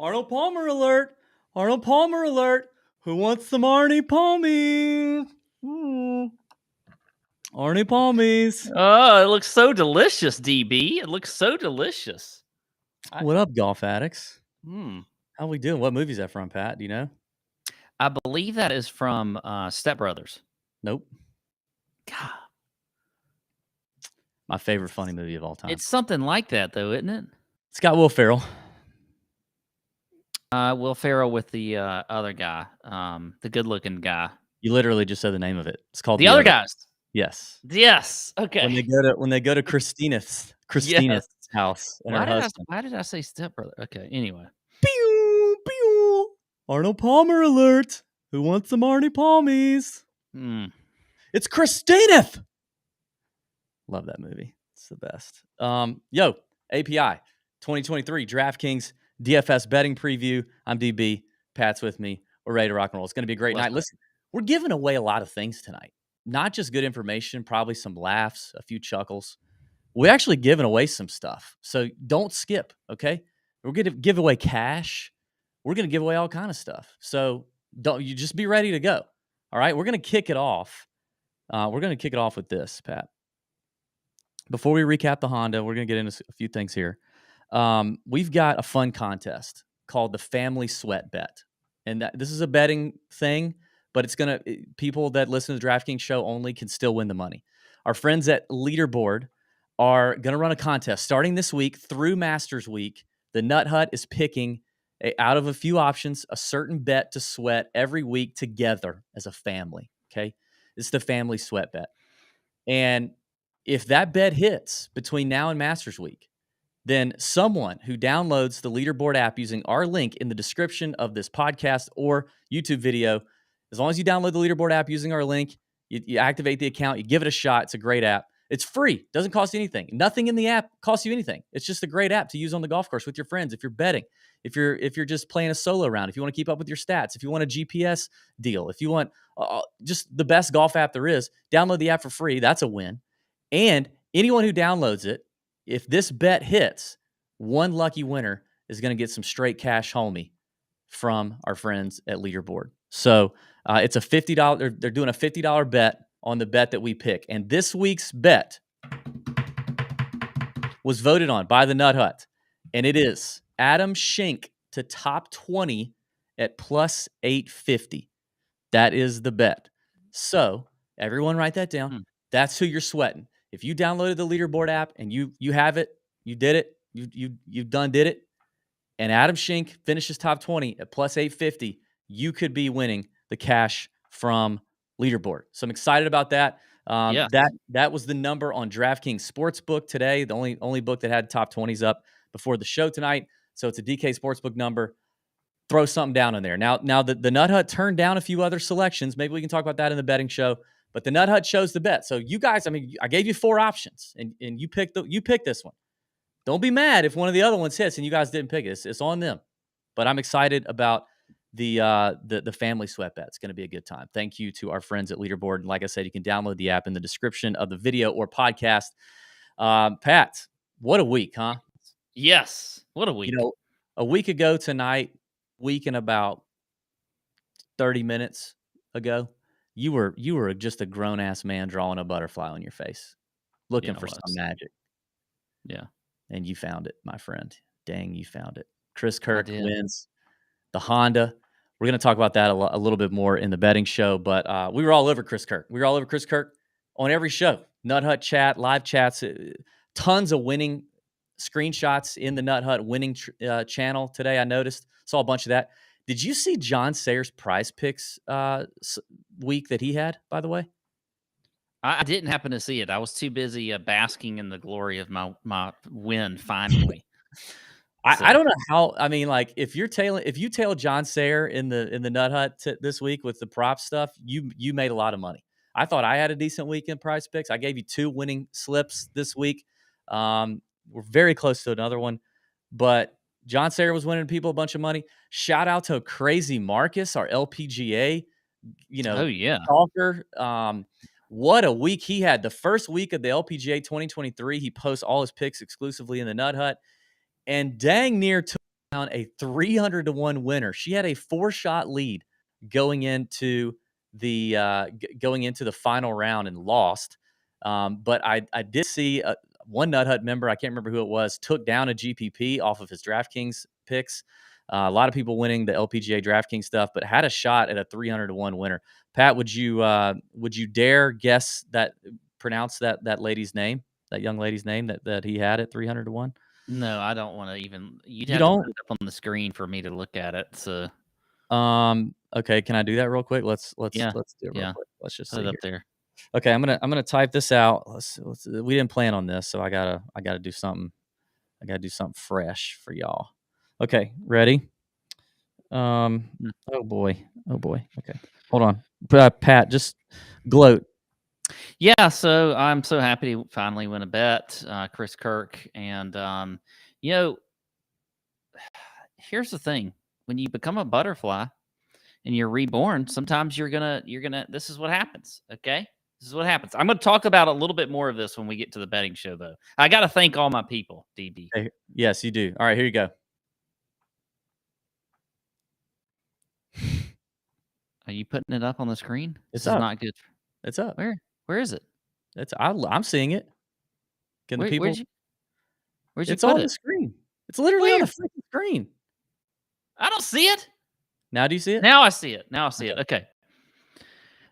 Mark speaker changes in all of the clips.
Speaker 1: Arnold Palmer alert. Arnold Palmer alert. Who wants some Arnie Palmies? Arnie Palmies.
Speaker 2: Oh, it looks so delicious, DB. It looks so delicious.
Speaker 1: What up, golf addicts?
Speaker 2: Hmm.
Speaker 1: How we doing? What movie is that from, Pat? Do you know?
Speaker 2: I believe that is from Step Brothers.
Speaker 1: Nope.
Speaker 2: God,
Speaker 1: My favorite funny movie of all time.
Speaker 2: it's something like that, though, isn't it?
Speaker 1: It's got Will Ferrell.
Speaker 2: Will Ferrell with the other guy, the good-looking guy.
Speaker 1: You literally just said the name of it. It's called
Speaker 2: The other guys.
Speaker 1: Yes.
Speaker 2: Yes. Okay.
Speaker 1: When they go to Christina's house and her husband.
Speaker 2: Why did I say Step Brother? Okay. Anyway.
Speaker 1: Pew, pew. Arnold Palmer alert. Who wants some Arnie Palmies? It's Christina. Love that movie. It's the best. API 2023 DraftKings DFS betting preview. I'm DB. Pat's with me. We're ready to rock and roll. It's going to be a great night. Listen, we're giving away a lot of things tonight. Not just good information, probably some laughs, a few chuckles. We're actually giving away some stuff. So don't skip, okay? We're going to give away cash. We're going to give away all kind of stuff. So you just be ready to go. All right? We're going to kick it off. With this, Pat. Before we recap the Honda, we're going to get into a few things here. We've got a fun contest called the Family Sweat Bet. And this is a betting thing, but it's going to people that listen to the DraftKings show only can still win the money. Our friends at Leaderboard are going to run a contest starting this week through Masters Week. The Nut Hut is picking out of a few options a certain bet to sweat every week together as a family. Okay, it's the Family Sweat Bet, and if that bet hits between now and Masters Week, then someone who downloads the Leaderboard app using our link in the description of this podcast or YouTube video, as long as you download the Leaderboard app using our link, you activate the account, you give it a shot. It's a great app. It's free. Doesn't cost you anything. Nothing in the app costs you anything. It's just a great app to use on the golf course with your friends. If you're betting, if you're just playing a solo round, if you want to keep up with your stats, if you want a GPS deal, if you want just the best golf app there is, download the app for free. That's a win. And anyone who downloads it, if this bet hits, one lucky winner is going to get some straight cash homie from our friends at Leaderboard. So it's a $50. They're doing a $50 bet on the bet that we pick. And this week's bet was voted on by the Nut Hut. And it is Adam Schenk to top 20 at plus 850. That is the bet. So everyone write that down. That's who you're sweating. If you downloaded the Leaderboard app and you have it, you did it, you done did it, and Adam Schenk finishes top 20 at plus 850, you could be winning the cash from Leaderboard. So I'm excited about that. That was the number on DraftKings Sportsbook today, the only book that had top 20s up before the show tonight. So it's a DK Sportsbook number. Throw something down in there. Now the Nut Hut turned down a few other selections. Maybe we can talk about that in the betting show. But the Nut Hut chose the bet. So you guys, I gave you 4 options, and you picked this one. Don't be mad if one of the other ones hits and you guys didn't pick it. It's on them. But I'm excited about the Family Sweat Bet. It's going to be a good time. Thank you to our friends at Leaderboard. And like I said, you can download the app in the description of the video or podcast. Pat, what a week, huh?
Speaker 2: Yes. What a week.
Speaker 1: A week ago tonight, week and about 30 minutes ago, you were just a grown-ass man drawing a butterfly on your face, looking for some magic.
Speaker 2: Yeah.
Speaker 1: And you found it, my friend. Dang, you found it. Chris Kirk wins the Honda. We're going to talk about that a little bit more in the betting show, but we were all over Chris Kirk. We were all over Chris Kirk on every show. Nut Hut chat, live chats, tons of winning screenshots in the Nut Hut winning channel today. I noticed, saw a bunch of that. Did you see John Sayers' Prize Picks week that he had, by the way?
Speaker 2: I didn't happen to see it. I was too busy basking in the glory of my win finally.
Speaker 1: I don't know how. If you tail John Sayer in the Nut Hut this week with the prop stuff, you made a lot of money. I thought I had a decent week in Prize Picks. I gave you 2 winning slips this week. We're very close to another one, but John Sayer was winning people a bunch of money. Shout out to Crazy Marcus, our LPGA, talker. What a week he had. The first week of the LPGA 2023, he posts all his picks exclusively in the Nut Hut, and dang near took a 300-1 winner. She had a 4-shot lead going into the final round and lost. But I did see one Nut Hut member, I can't remember who it was, took down a GPP off of his DraftKings picks. A lot of people winning the LPGA DraftKings stuff, but had a shot at a 300-1 winner. Pat, would you dare pronounce that lady's name, that young lady's name that he had at 300-1?
Speaker 2: No, I don't want to even. You'd
Speaker 1: You
Speaker 2: have to
Speaker 1: don't?
Speaker 2: put it up on the screen for me to look at it. So
Speaker 1: Okay, can I do that real quick? Let's do it real
Speaker 2: yeah,
Speaker 1: quick. Let's just
Speaker 2: put
Speaker 1: see
Speaker 2: it up
Speaker 1: here.
Speaker 2: there.
Speaker 1: Okay, I'm gonna type this out. Let's we didn't plan on this, so I gotta do something. I gotta do something fresh for y'all. Okay, ready? Oh boy. Okay, hold on. Pat, just gloat.
Speaker 2: Yeah, so I'm so happy to finally win a bet, Chris Kirk, and here's the thing: when you become a butterfly and you're reborn, sometimes you're gonna. This is what happens. Okay, this is what happens. I'm gonna talk about a little bit more of this when we get to the betting show, though. I got to thank all my people, DB.
Speaker 1: Okay, yes, you do. All right, here you go.
Speaker 2: Are you putting it up on the screen?
Speaker 1: It's
Speaker 2: This is
Speaker 1: up.
Speaker 2: not good.
Speaker 1: It's up.
Speaker 2: Where is it?
Speaker 1: I'm seeing it. Can the people?
Speaker 2: Where'd you
Speaker 1: It's
Speaker 2: put
Speaker 1: on
Speaker 2: it?
Speaker 1: the screen. It's literally on the freaking screen.
Speaker 2: I don't see it.
Speaker 1: Now do you see it?
Speaker 2: Now I see it. Okay.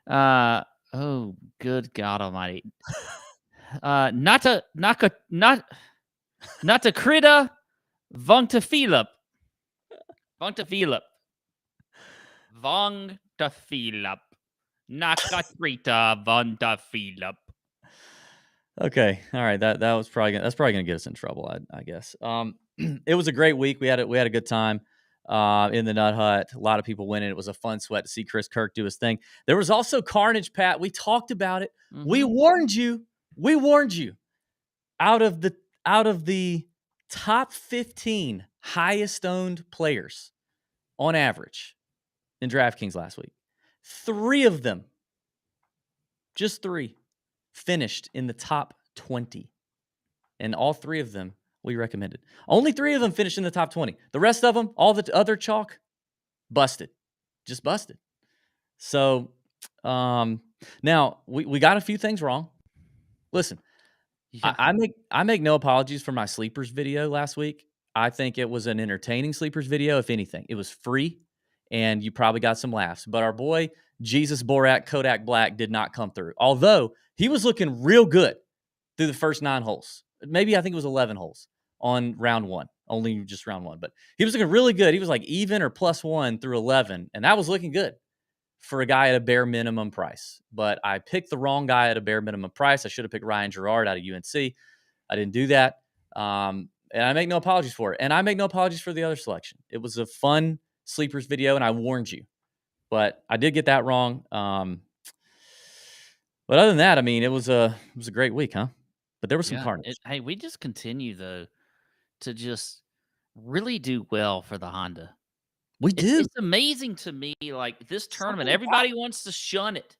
Speaker 2: Oh, good God Almighty. Not to Krida Vongta Philip. Nakatrita Vongta Philip.
Speaker 1: Okay. All right. That's probably gonna get us in trouble, I guess. It was a great week. We had a good time in the Nut Hut. A lot of people winning. It was a fun sweat to see Chris Kirk do his thing. There was also carnage, Pat. We talked about it.
Speaker 2: Mm-hmm.
Speaker 1: We warned you. Out of the top 15 highest owned players on average in DraftKings last week, 3 of them, just 3, finished in the top 20. And all 3 of them we recommended. Only 3 of them finished in the top 20. The rest of them, all the other chalk, busted. Just busted. So now we got a few things wrong. Listen, yeah. I make no apologies for my sleepers video last week. I think it was an entertaining sleepers video. If anything, it was free and you probably got some laughs. But our boy Jesus Borat Kodak Black did not come through. Although he was looking real good through the first 9 holes. Maybe I think it was 11 holes on round 1. Only just round 1. But he was looking really good. He was like even or +1 through 11. And that was looking good for a guy at a bare minimum price. But I picked the wrong guy at a bare minimum price. I should have picked Ryan Gerard out of UNC. I didn't do that. And I make no apologies for it. And I make no apologies for the other selection. It was a fun sleepers video, and I warned you. But I did get that wrong. But other than that, I mean, it was a great week, huh? But there was some carnage.
Speaker 2: Hey, we just continue, though, to just really do well for the Honda.
Speaker 1: We do.
Speaker 2: It's amazing to me, like, this tournament, everybody wants to shun it.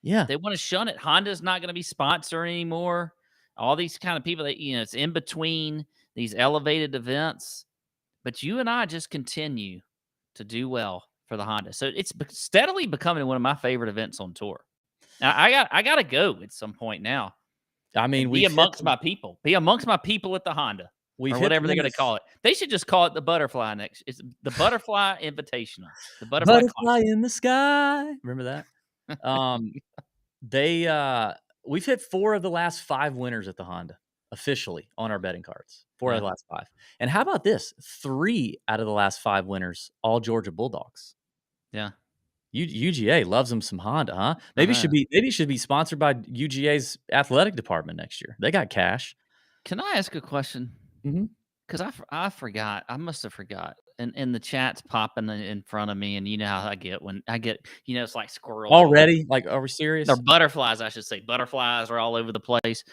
Speaker 1: Yeah.
Speaker 2: They want to shun it. Honda's not going to be sponsored anymore. All these kind of people that, it's in between these elevated events. But you and I just continue to do well for the Honda. So it's steadily becoming one of my favorite events on tour. Now, I got to go at some point now.
Speaker 1: I mean,
Speaker 2: be amongst my people. Be amongst my people at the Honda. Or whatever they're going to call it. They should just call it the Butterfly next. It's the Butterfly Invitational. The
Speaker 1: Butterfly in the sky. Remember that? We've hit 4 of the last 5 winners at the Honda officially on our betting cards. 4 out of the last 5. And how about this? 3 out of the last 5 winners, all Georgia Bulldogs.
Speaker 2: Yeah.
Speaker 1: UGA loves them some Honda, huh? Maybe it should be sponsored by UGA's athletic department next year. They got cash.
Speaker 2: Can I ask a question? Because I forgot. I must have forgot. And the chat's popping in front of me, and you know how I get when I get, it's like squirrels.
Speaker 1: Already? Like, are we serious?
Speaker 2: They're butterflies, I should say. Butterflies are all over the place.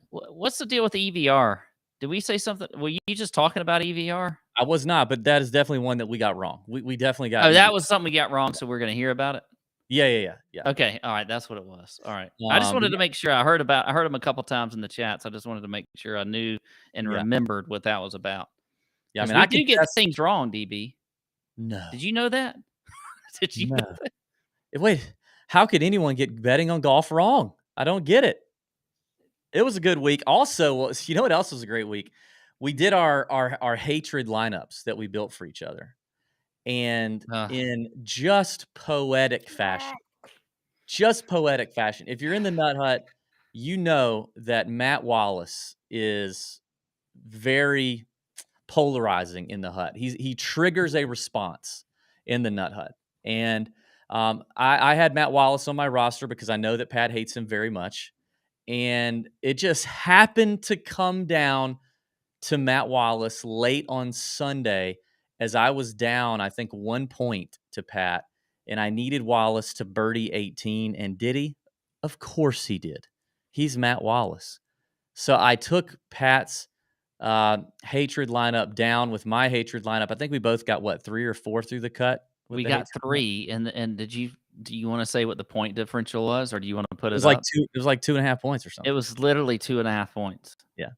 Speaker 2: What's the deal with the EVR? Did we say something? Were you just talking about EVR?
Speaker 1: I was not, but that is definitely one that we got wrong. We definitely got.
Speaker 2: Oh, that was something we got wrong, so we're going to hear about it?
Speaker 1: Yeah.
Speaker 2: Okay, all right, that's what it was. All right. I just wanted to make sure. I heard him a couple times in the chats. I just wanted to make sure I knew and remembered what that was about.
Speaker 1: Yeah, I mean,
Speaker 2: we
Speaker 1: I
Speaker 2: do
Speaker 1: could
Speaker 2: get
Speaker 1: test.
Speaker 2: things wrong, DB.
Speaker 1: No,
Speaker 2: Did you know that? Did you know
Speaker 1: no.
Speaker 2: that?
Speaker 1: Wait, how could anyone get betting on golf wrong? I don't get it. It was a good week. Also, you know what else was a great week? We did our hatred lineups that we built for each other, and in just poetic fashion, if you're in the Nut Hut, you know that Matt Wallace is very polarizing in the hut. He triggers a response in the Nut Hut, and I had Matt Wallace on my roster because I know that Pat hates him very much, and it just happened to come down to Matt Wallace late on Sunday as I was down, I think, 1 point to Pat, and I needed Wallace to birdie 18, and did he? Of course he did. He's Matt Wallace. So I took Pat's hatred lineup down with my hatred lineup. I think we both got, what, 3 or 4 through the cut with
Speaker 2: We
Speaker 1: the
Speaker 2: got
Speaker 1: hatred lineup?
Speaker 2: 3, and do you wanna say what the point differential was, or do you wanna put
Speaker 1: It was
Speaker 2: it
Speaker 1: like
Speaker 2: up?
Speaker 1: 2 it was like 2.5 points or
Speaker 2: It
Speaker 1: something.
Speaker 2: was literally 2.5 points.
Speaker 1: Yeah.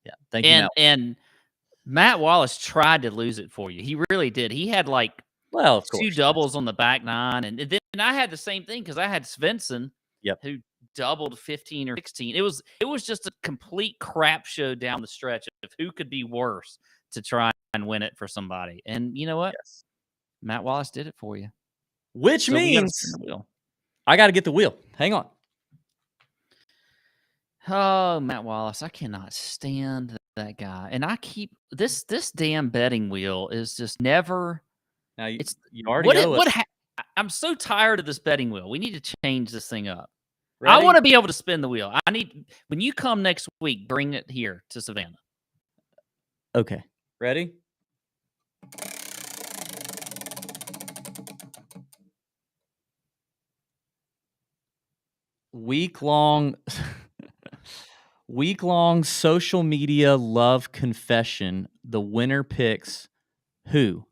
Speaker 1: Yeah. Thank you, Matt.
Speaker 2: And Matt Wallace tried to lose it for you. He really did. He had, like,
Speaker 1: Well, of
Speaker 2: 2
Speaker 1: course.
Speaker 2: doubles on the back 9, and then I had the same thing because I had Svensson,
Speaker 1: Yep.
Speaker 2: who doubled 15 or 16. It was just a complete crap show down the stretch of who could be worse to try and win it for somebody. And you know what?
Speaker 1: Yes.
Speaker 2: Matt Wallace did it for you.
Speaker 1: Which
Speaker 2: So we gotta
Speaker 1: means
Speaker 2: spin the wheel.
Speaker 1: I gotta get the wheel. Hang on.
Speaker 2: Oh, Matt Wallace, I cannot stand that guy. And I keep this damn betting wheel is just never.
Speaker 1: Now
Speaker 2: It's
Speaker 1: you already owe us.
Speaker 2: I'm so tired of this betting wheel. We need to change this thing up. I
Speaker 1: Ready?
Speaker 2: want to be able to spin the wheel. I need when you come next week, bring it here to Savannah.
Speaker 1: Okay. Ready? Week-long social media love confession. The winner picks who?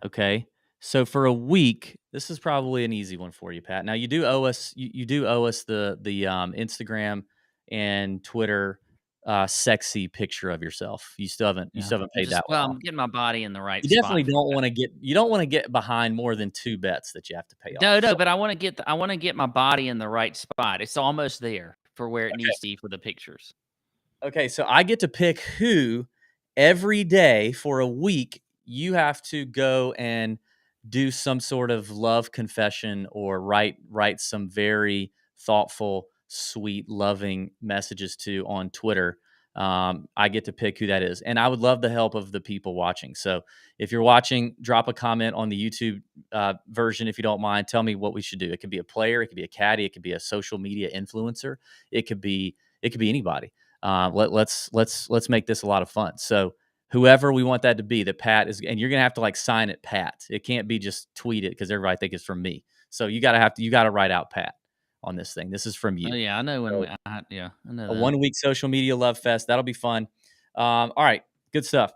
Speaker 1: Okay. So for a week, this is probably an easy one for you, Pat. Now you do owe us you do owe us the Instagram and Twitter sexy picture of yourself. You still haven't paid that one off.
Speaker 2: I'm getting my body in the right
Speaker 1: You
Speaker 2: spot.
Speaker 1: definitely don't want to get behind more than 2 bets that you have to pay off.
Speaker 2: No,
Speaker 1: So,
Speaker 2: but I want to get my body in the right spot. It's almost there for where it needs to be for the pictures.
Speaker 1: okay, so I get to pick who every day for a week. You have to go and do some sort of love confession or write some very thoughtful, sweet, loving messages to on Twitter. I get to pick who that is, and I would love the help of the people watching. So if you're watching, drop a comment on the YouTube version if you don't mind. Tell me what we should do. It could be a player, it could be a caddy, it could be a social media influencer, it could be anybody. Let's make this a lot of fun. So whoever we want that to be, that Pat is, and you're gonna have to like sign it Pat. It can't be just tweet it because everybody think it's from me. So you gotta write out Pat on this thing. This is from you.
Speaker 2: Oh, yeah, I know
Speaker 1: So
Speaker 2: I know
Speaker 1: a
Speaker 2: that.
Speaker 1: 1 week social media love fest. That'll be fun. All right, good stuff.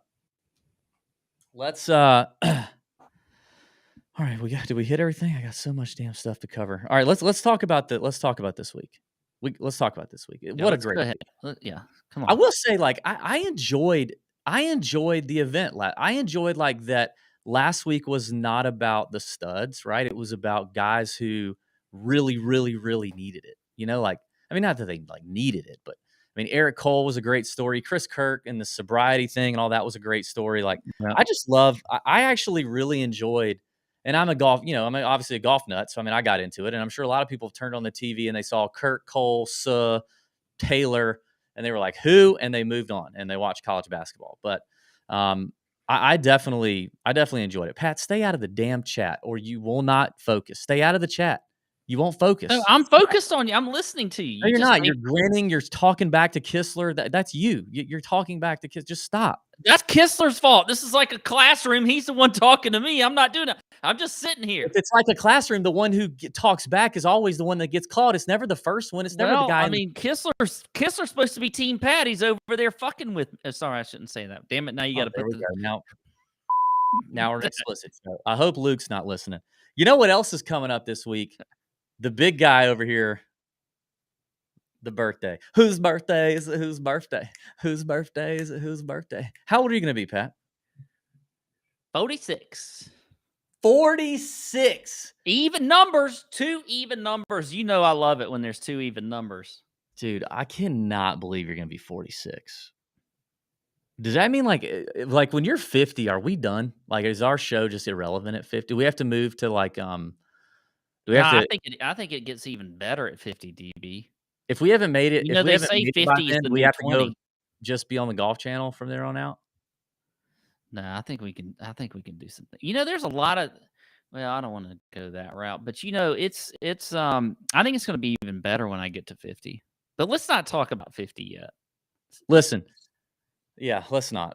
Speaker 1: Let's all right, did we hit everything? I got so much damn stuff to cover. All right, let's talk about this week. Let's talk about this week.
Speaker 2: Yeah,
Speaker 1: What a
Speaker 2: let's
Speaker 1: great
Speaker 2: go ahead.
Speaker 1: week.
Speaker 2: Yeah, come
Speaker 1: I
Speaker 2: on.
Speaker 1: will say, like, I enjoyed the event. I enjoyed like that. Last week was not about the studs, right? It was about guys who really, really, really needed it. You know, like, I mean, not that they like needed it, but I mean, Eric Cole was a great story. Chris Kirk and the sobriety thing and all that was a great story. Like,
Speaker 2: Yeah.
Speaker 1: I actually really enjoyed, and I'm obviously a golf nut. So, I mean, I got into it, and I'm sure a lot of people have turned on the TV and they saw Kirk, Cole, Taylor, and they were like, who? And they moved on and they watched college basketball. But I definitely enjoyed it. Pat, stay out of the damn chat or you will not focus. Stay out of the chat. You won't focus.
Speaker 2: No, I'm focused on you. I'm listening to you.
Speaker 1: No, you're not. You're grinning. You're talking back to Kistler. That's you. You're talking back to Kistler. Just stop.
Speaker 2: That's Kistler's fault. This is like a classroom. He's the one talking to me. I'm not doing it. I'm just sitting here.
Speaker 1: If it's like a classroom, the one who talks back is always the one that gets called. It's never the first one. It's never the guy.
Speaker 2: I mean, Kistler's supposed to be Team Pat. He's over there fucking with. Sorry, I shouldn't say that. Damn it! Now you got to put the.
Speaker 1: Now we're explicit. So I hope Luke's not listening. You know what else is coming up this week? The big guy over here, The birthday. Whose birthday is it? Whose birthday? Whose birthday is it? Whose birthday? How old are you going to be, Pat?
Speaker 2: 46.
Speaker 1: 46.
Speaker 2: Even numbers. 2 even numbers. You know I love it when there's 2 even numbers.
Speaker 1: Dude, I cannot believe you're going to be 46. Does that mean like when you're 50, are we done? Like, is our show just irrelevant at 50? Do we have to move to like, do we have to,
Speaker 2: I think it gets even better at 50, DB.
Speaker 1: if we haven't made it,
Speaker 2: You know, they say 50 is
Speaker 1: then,
Speaker 2: the
Speaker 1: we
Speaker 2: new
Speaker 1: have to go
Speaker 2: 20.
Speaker 1: just be on the Golf Channel from there on out?
Speaker 2: No, I think we can do something. You know, there's a lot of, well, I don't want to go that route, but you know, it's I think it's going to be even better when I get to 50. But let's not talk about 50 yet.
Speaker 1: Listen. Yeah, let's not.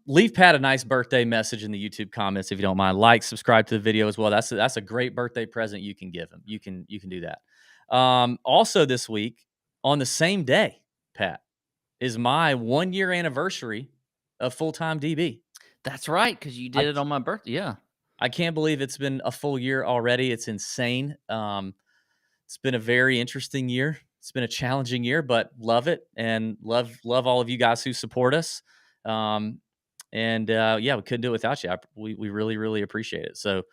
Speaker 1: Leave Pat a nice birthday message in the YouTube comments if you don't mind. Like, subscribe to the video as well. That's a great birthday present you can give him. You can do that. Also this week, on the same day, Pat, is my 1-year anniversary of full-time DB.
Speaker 2: That's right, because you did it on my birthday. Yeah.
Speaker 1: I can't believe it's been a full year already. It's insane. It's been a very interesting year. It's been a challenging year, but love it and love all of you guys who support us. Yeah, we couldn't do it without you. We really, really appreciate it. So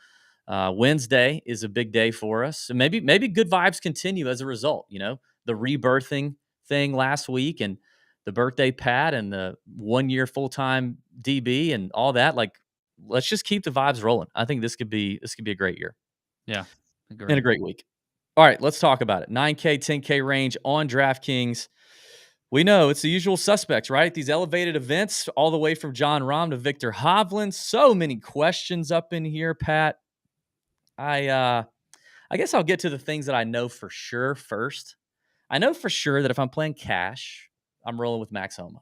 Speaker 1: Wednesday is a big day for us. And maybe good vibes continue as a result. You know, the rebirthing thing last week and the birthday Pat and the 1-year full-time DB and all that. Like, let's just keep the vibes rolling. I think this could be a great year.
Speaker 2: Yeah.
Speaker 1: And a great week. All right, let's talk about it. 9K, 10K range on DraftKings. We know it's the usual suspects, right? These elevated events, all the way from John Rahm to Victor Hovland. So many questions up in here, Pat. I guess I'll get to the things that I know for sure first. I know for sure that if I'm playing cash, I'm rolling with Max Homa.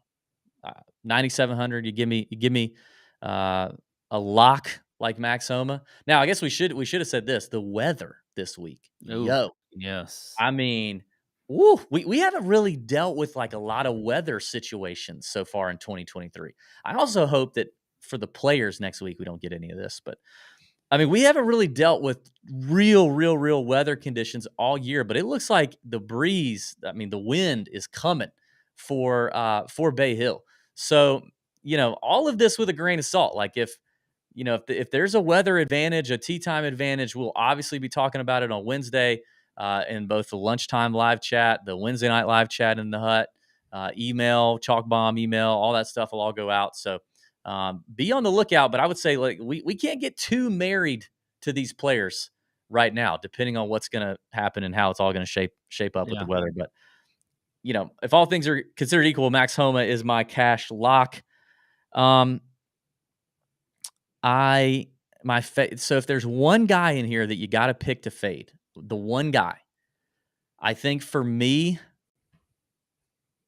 Speaker 1: 9,700. You give me a lock like Max Homa. Now, I guess we should have said this. The weather this week.
Speaker 2: Ooh, yes.
Speaker 1: I mean, woo, we haven't really dealt with like a lot of weather situations so far in 2023. I also hope that for the players next week we don't get any of this, but I mean, we haven't really dealt with real weather conditions all year, but it looks like the breeze, I mean, the wind is coming for Bay Hill. So, you know, all of this with a grain of salt. Like if there's a weather advantage, a tee time advantage, we'll obviously be talking about it on Wednesday in both the lunchtime live chat, the Wednesday night live chat in the hut, email, chalk bomb email, all that stuff will all go out. So be on the lookout. But I would say like we can't get too married to these players right now, depending on what's going to happen and how it's all going to shape up with the weather. But you know, if all things are considered equal, Max Homa is my cash lock. So if there's one guy in here that you got to pick to fade, the one guy, I think for me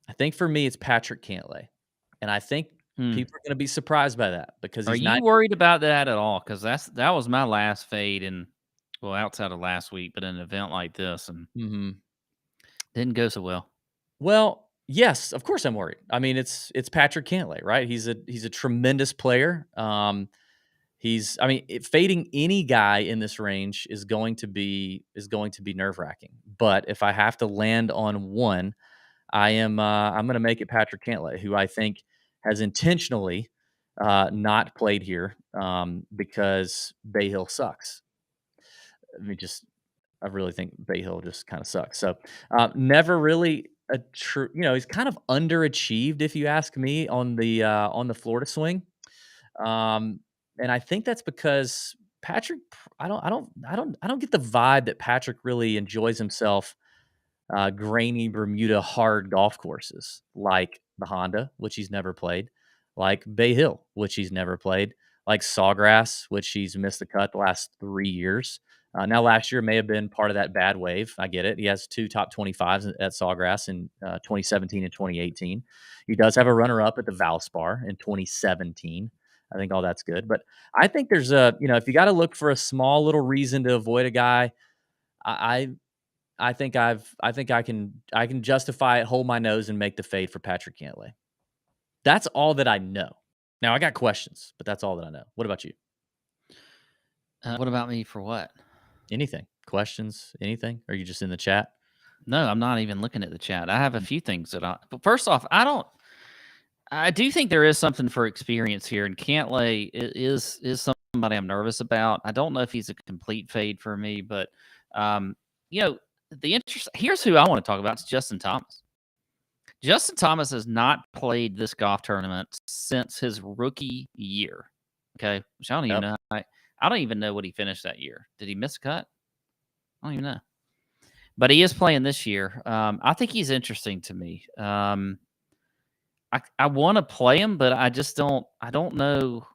Speaker 1: it's Patrick Cantlay. And I think people are going to be surprised by that because
Speaker 2: Are you worried about that at all? Because that was my last fade outside of last week, but in an event like this and didn't go so well.
Speaker 1: Well, yes, of course I'm worried. I mean, it's Patrick Cantlay, right? He's a tremendous player. Fading any guy in this range is going to be nerve-wracking. But if I have to land on one, I'm going to make it Patrick Cantlay, who I think has intentionally not played here because Bay Hill sucks. I really think Bay Hill just kind of sucks. So never really a true, he's kind of underachieved if you ask me on the Florida swing. And I think that's because Patrick, I don't get the vibe that Patrick really enjoys himself grainy Bermuda hard golf courses like the Honda, which he's never played, like Bay Hill, which he's never played, like Sawgrass, which he's missed the cut the last 3 years. Now, last year may have been part of that bad wave. I get it. He has 2 top 25s at Sawgrass in 2017 and 2018. He does have a runner-up at the Valspar in 2017. I think all that's good. But I think there's if you got to look for a small little reason to avoid a guy, I think I can justify it, hold my nose, and make the fade for Patrick Cantlay. That's all that I know. Now I got questions, but that's all that I know. What about you?
Speaker 2: What about me for what?
Speaker 1: Anything? Questions? Anything? Are you just in the chat?
Speaker 2: No, I'm not even looking at the chat. I have a few things that but first off, I do think there is something for experience here, and Cantlay is somebody I'm nervous about. I don't know if he's a complete fade for me, but you know, here's who I want to talk about. It's Justin Thomas. Justin Thomas has not played this golf tournament since his rookie year. Okay, which I don't even know. I don't even know what he finished that year. Did he miss a cut? I don't even know. But he is playing this year. I think he's interesting to me. I want to play him, but I just don't. I don't know.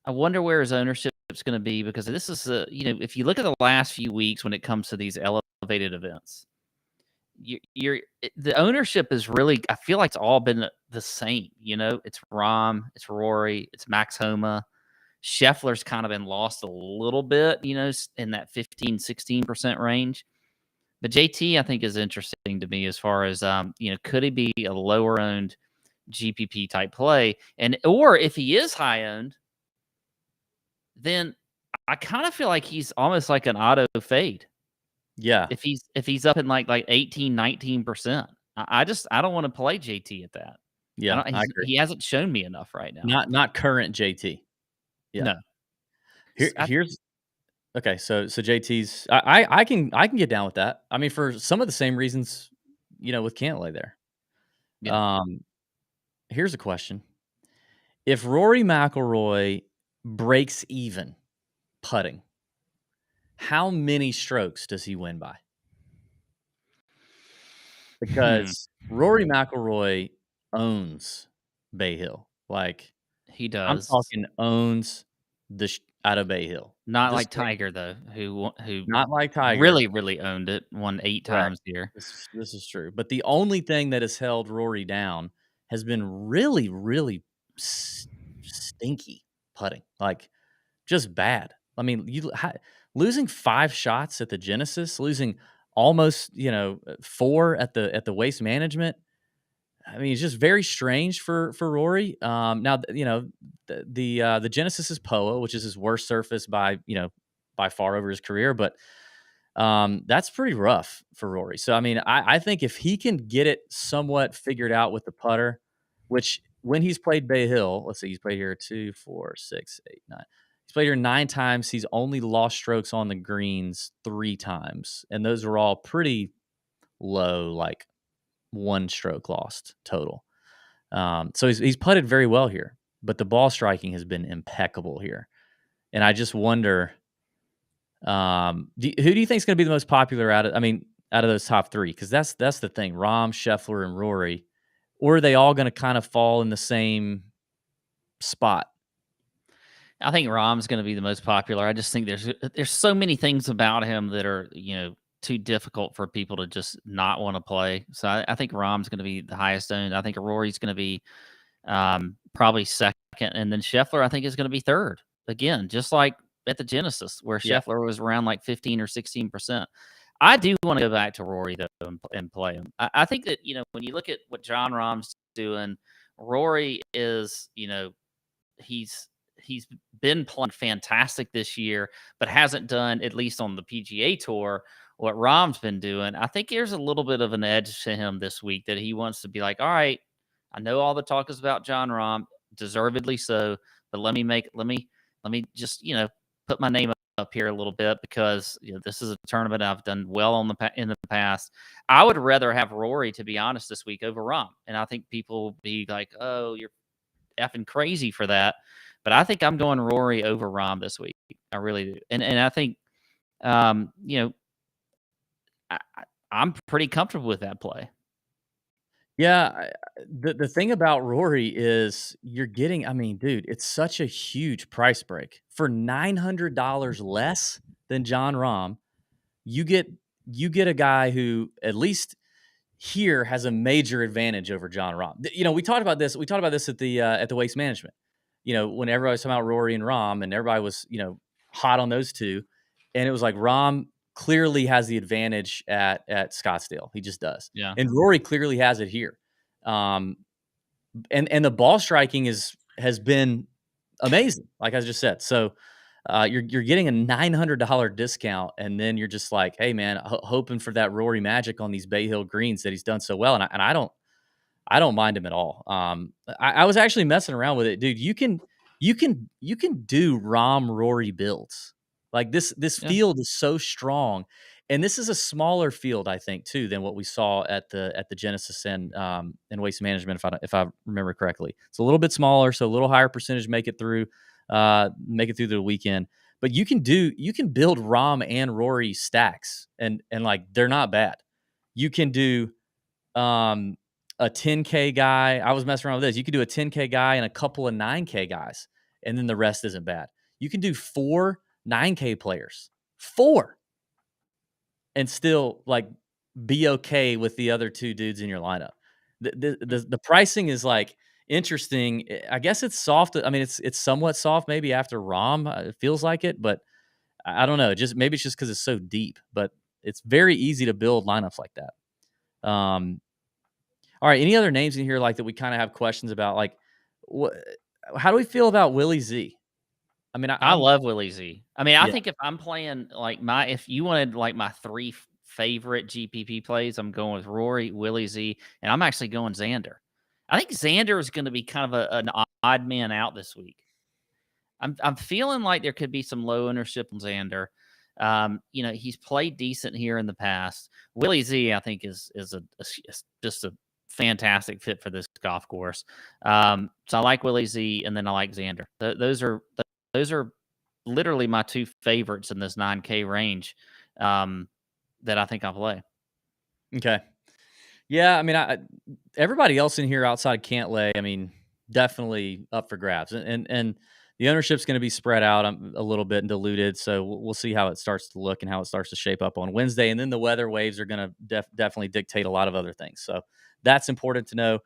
Speaker 2: I wonder where his ownership is going to be, because this is if you look at the last few weeks when it comes to these elevated events, the ownership is really, I feel like it's all been the same. It's Rahm, it's Rory, it's Max Homa. Scheffler's kind of been lost a little bit, in that 15-16% range. But JT, I think, is interesting to me as far as could he be a lower owned GPP type play, or if he is high owned, then I kind of feel like he's almost like an auto fade.
Speaker 1: Yeah.
Speaker 2: If he's up in like 18, 19%, I don't want to play JT at that.
Speaker 1: Yeah, I agree.
Speaker 2: He hasn't shown me enough right now.
Speaker 1: Not current JT. Yeah.
Speaker 2: No.
Speaker 1: Here's okay. So JT's I can get down with that. I mean, for some of the same reasons, with Cantlay there.
Speaker 2: Yeah.
Speaker 1: Here's a question: if Rory McIlroy breaks even putting, how many strokes does he win by? Because Rory McIlroy owns Bay Hill. Like,
Speaker 2: he
Speaker 1: I'm
Speaker 2: does.
Speaker 1: talking owns out of Bay Hill.
Speaker 2: Not like Tiger, though, who
Speaker 1: not like Tiger.
Speaker 2: Really, really owned it. Won 8 times here.
Speaker 1: This is true. But the only thing that has held Rory down has been really, really stinky putting. Like, just bad. I mean, losing 5 shots at the Genesis, losing almost 4 at the Waste Management. I mean, it's just very strange for Rory. Now the Genesis is POA, which is his worst surface by far over his career, but that's pretty rough for Rory. So I mean, I think if he can get it somewhat figured out with the putter, which when he's played Bay Hill, let's see, he's played here 2, 4, 6, 8, 9. He's played here 9 times. He's only lost strokes on the greens 3 times, and those were all pretty low, like 1 stroke lost total. So he's putted very well here, but the ball striking has been impeccable here. And I just wonder, who do you think is going to be the most popular out of those top 3? Because that's the thing: Rahm, Scheffler, and Rory. Or are they all going to kind of fall in the same spot?
Speaker 2: I think Rahm's going to be the most popular. I just think there's so many things about him that are too difficult for people to just not want to play. So I think Rahm's going to be the highest owned. I think Rory's going to be probably second, and then Scheffler I think is going to be third. Again, just like at the Genesis, where Scheffler was around like 15 or 16%. I do want to go back to Rory though and play him. I think that when you look at what Jon Rahm's doing, Rory is he's been playing fantastic this year, but hasn't done, at least on the PGA Tour, what Rahm's been doing. I think there's a little bit of an edge to him this week that he wants to be like, all right, I know all the talk is about Jon Rahm, deservedly so, but let me just put my name up here a little bit, because this is a tournament I've done well in the past. I would rather have Rory, to be honest, this week over Rahm, and I think people will be like, oh, you're effing crazy for that. But I think I'm going Rory over Rahm this week. I really do. And I think, I'm pretty comfortable with that play.
Speaker 1: Yeah. The thing about Rory is you're getting, I mean, dude, it's such a huge price break. For $900 less than Jon Rahm, you get a guy who, at least here, has a major advantage over Jon Rahm. We talked about this. We talked about this at the Waste Management. When everybody was talking about Rory and Rahm, and everybody was, hot on those two, and it was like Rahm clearly has the advantage at Scottsdale. He just does.
Speaker 2: Yeah.
Speaker 1: And Rory clearly has it here. And the ball striking has been amazing, like I just said. So you're getting a $900 discount, and then you're just like, hey man, hoping for that Rory magic on these Bay Hill greens that he's done so well, and I don't mind him at all. I was actually messing around with it, dude. You can do Rom Rory builds. Like this
Speaker 2: Yeah.
Speaker 1: field is so strong, and this is a smaller field, I think, too, than what we saw at the Genesis and Waste Management, if I remember correctly. It's a little bit smaller, so a little higher percentage make it through the weekend. But you can build Rom and Rory stacks, and like they're not bad. You can do a 10K guy. I was messing around with this. You could do a 10K guy and a couple of 9K guys, and then the rest isn't bad. You can do 4 9K players, 4, and still like be okay with the other 2 dudes in your lineup. The pricing is like interesting. I guess it's soft. I mean, it's somewhat soft maybe after Rom. It feels like it, but I don't know. Just maybe it's just because it's so deep, but it's very easy to build lineups like that. All right. Any other names in here like that we kind of have questions about? Like, what? How do we feel about Willie Z? I mean,
Speaker 2: I love Willie Z. I mean, I
Speaker 1: Yeah.
Speaker 2: think if I'm playing like if you wanted like my 3 favorite GPP plays, I'm going with Rory, Willie Z, and I'm actually going Xander. I think Xander is going to be kind of an odd man out this week. I'm feeling like there could be some low ownership on Xander. He's played decent here in the past. Willie Z, I think, is just a fantastic fit for this golf course. So I like Willie Z, and then I like Xander. Those are literally my 2 favorites in this 9K range that I think I'll play.
Speaker 1: Okay. Yeah. I mean, everybody else in here outside Cantlay, I mean, definitely up for grabs, and the ownership's going to be spread out a little bit and diluted. So we'll see how it starts to look and how it starts to shape up on Wednesday, and then the weather waves are going to definitely dictate a lot of other things. So that's important to know.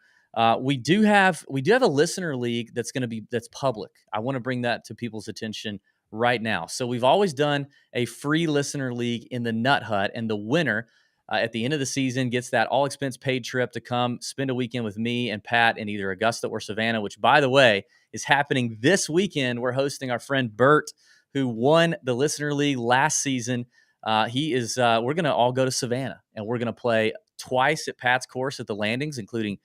Speaker 1: We do have a listener league that's public. I want to bring that to people's attention right now. So we've always done a free listener league in the Nut Hut, and the winner at the end of the season gets that all expense paid trip to come spend a weekend with me and Pat in either Augusta or Savannah, which, by the way, is happening this weekend. We're hosting our friend Bert, who won the listener league last season. We're going to all go to Savannah, and we're going to play twice at Pat's course at the landings, including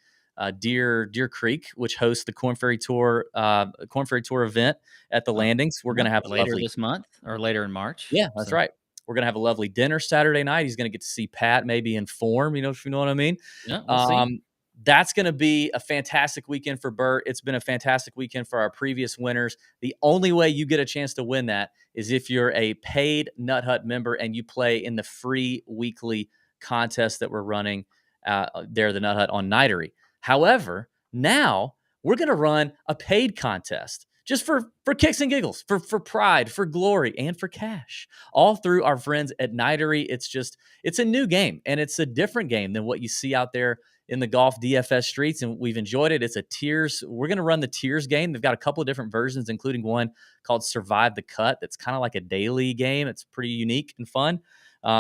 Speaker 1: Deer Creek, which hosts the Corn Ferry Tour event at the landings. We're going to have
Speaker 2: later this month or later in March.
Speaker 1: Yeah, that's right. We're going to have a lovely dinner Saturday night. He's going to get to see Pat maybe in form, if you know what I mean.
Speaker 2: Yeah, we'll see.
Speaker 1: That's going to be a fantastic weekend for Bert. It's been a fantastic weekend for our previous winners. The only way you get a chance to win that is if you're a paid Nut Hut member and you play in the free weekly contest that we're running there, the Nut Hut on Nitery. However, now we're going to run a paid contest just for kicks and giggles, for pride, for glory, and for cash, all through our friends at Nitery. It's a new game, and it's a different game than what you see out there in the golf DFS streets, and we've enjoyed it. It's a tiers. We're going to run the tiers game. They've got a couple of different versions, including one called Survive the Cut. That's kind of like a daily game. It's pretty unique and fun.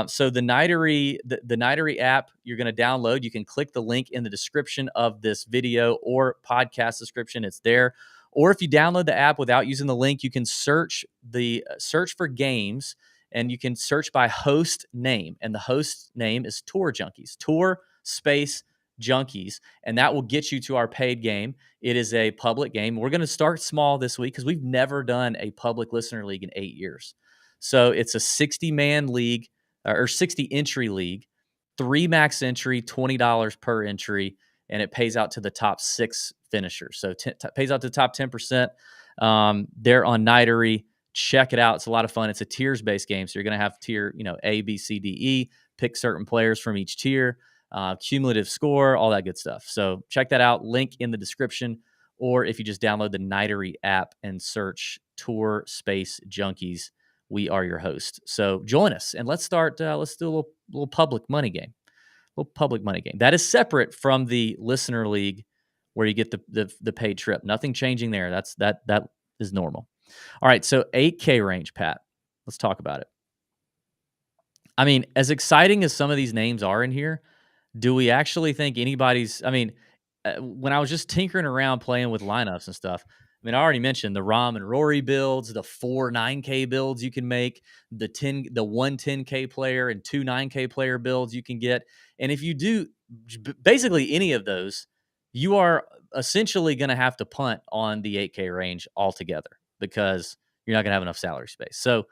Speaker 1: So the Nitery app you're going to download. You can click the link in the description of this video or podcast description. It's there. Or if you download the app without using the link, you can search for games, and you can search by host name. And the host name is Tour Junkies. Tour space Junkies. And that will get you to our paid game. It is a public game. We're going to start small this week because we've never done a public listener league in 8 years. So it's a 60-man league or 60 entry league, 3 max entry, $20 per entry, and it pays out to the top 6 finishers. So pays out to the top 10%. They're on Nitery. Check it out. It's a lot of fun. It's a tiers-based game. So you're going to have tier, A, B, C, D, E, pick certain players from each tier, cumulative score, all that good stuff. So check that out. Link in the description. Or if you just download the Nitery app and search Tour Space Junkies, we are your host. So join us and let's start. Let's do a little public money game. That is separate from the listener league where you get the paid trip. Nothing changing there. That is normal. All right. So 8K range, Pat. Let's talk about it. I mean, as exciting as some of these names are in here, do we actually think anybody's? I mean, when I was just tinkering around playing with lineups and stuff, mean, I already mentioned the Rahm and Rory builds, the 4 9K builds you can make, the 1 10K player and 2 9K player builds you can get. And if you do basically any of those, you are essentially going to have to punt on the 8K range altogether because you're not going to have enough salary space. So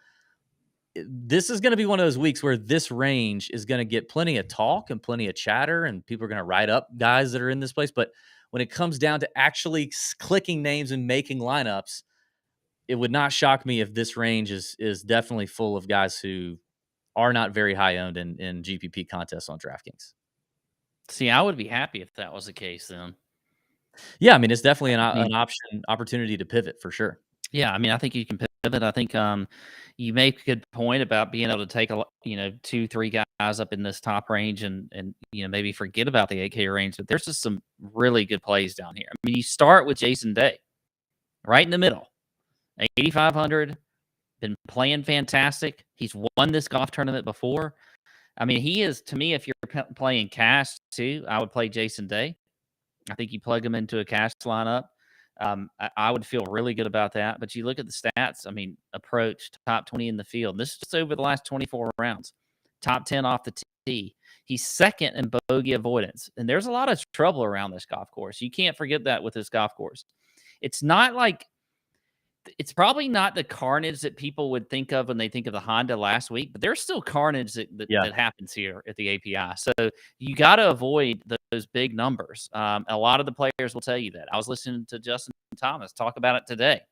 Speaker 1: this is going to be one of those weeks where this range is going to get plenty of talk and plenty of chatter, and people are going to write up guys that are in this place. But when it comes down to actually clicking names and making lineups, it would not shock me if this range is definitely full of guys who are not very high owned in GPP contests on DraftKings.
Speaker 2: See, I would be happy if that was the case then.
Speaker 1: Yeah, I mean, it's definitely an opportunity to pivot for sure.
Speaker 2: Yeah, I mean, I think you can pivot. I think you make a good point about being able to take 2, 3 guys up in this top range and maybe forget about the 8K range. But there's just some really good plays down here. I mean, you start with Jason Day, right in the middle, 8,500, been playing fantastic. He's won this golf tournament before. I mean, he is, to me, if you're playing cash too, I would play Jason Day. I think you plug him into a cash lineup. I would feel really good about that. But you look at the stats, I mean, approach top 20 in the field. This is just over the last 24 rounds. Top 10 off the tee. He's second in bogey avoidance. And there's a lot of trouble around this golf course. You can't forget that with this golf course. It's probably not the carnage that people would think of when they think of the Honda last week, but there's still carnage that happens here at the API. So you got to avoid those big numbers. A lot of the players will tell you that. I was listening to Justin Thomas talk about it today.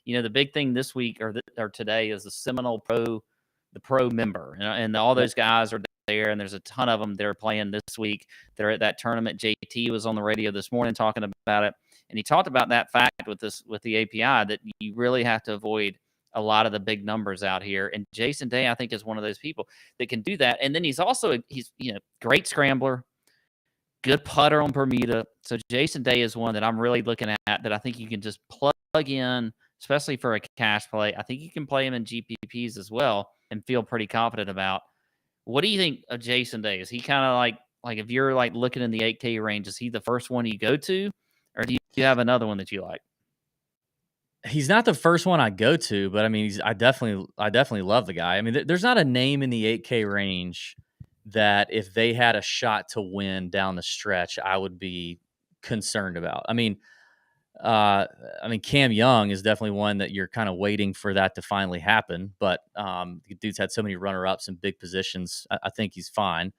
Speaker 2: The big thing this week or today is the Seminole Pro, the Pro member, and all those guys are there, and there's a ton of them that are playing this week. They're at that tournament. JT was on the radio this morning talking about it. And he talked about that fact with the API that you really have to avoid a lot of the big numbers out here. And Jason Day, I think, is one of those people that can do that. And then he's great scrambler, good putter on Bermuda. So Jason Day is one that I'm really looking at that I think you can just plug in, especially for a cash play. I think you can play him in GPPs as well and feel pretty confident about. What do you think of Jason Day? Is he kind of like if you're like looking in the 8K range, is he the first one you go to? Or do you have another one that you like?
Speaker 1: He's not the first one I go to, but I mean, I definitely love the guy. I mean, there's not a name in the 8K range that if they had a shot to win down the stretch, I would be concerned about. I mean, Cam Young is definitely one that you're kind of waiting for that to finally happen. But the dude's had so many runner-ups in big positions. I think he's fine.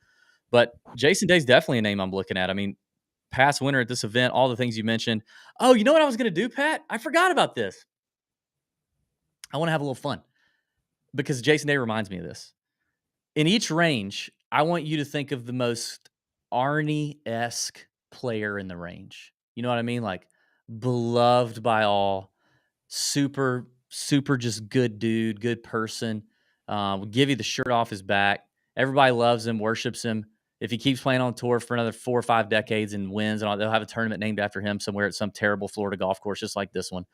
Speaker 1: But Jason Day's definitely a name I'm looking at. I mean, past winner at this event, all the things you mentioned. Oh, you know what I was going to do, Pat? I forgot about this. I want to have a little fun because Jason Day reminds me of this. In each range, I want you to think of the most Arnie-esque player in the range. You know what I mean? Like beloved by all, super, super just good dude, good person. Will give you the shirt off his back. Everybody loves him, worships him. If he keeps playing on tour for another 4 or 5 decades and wins, and they'll have a tournament named after him somewhere at some terrible Florida golf course, just like this one.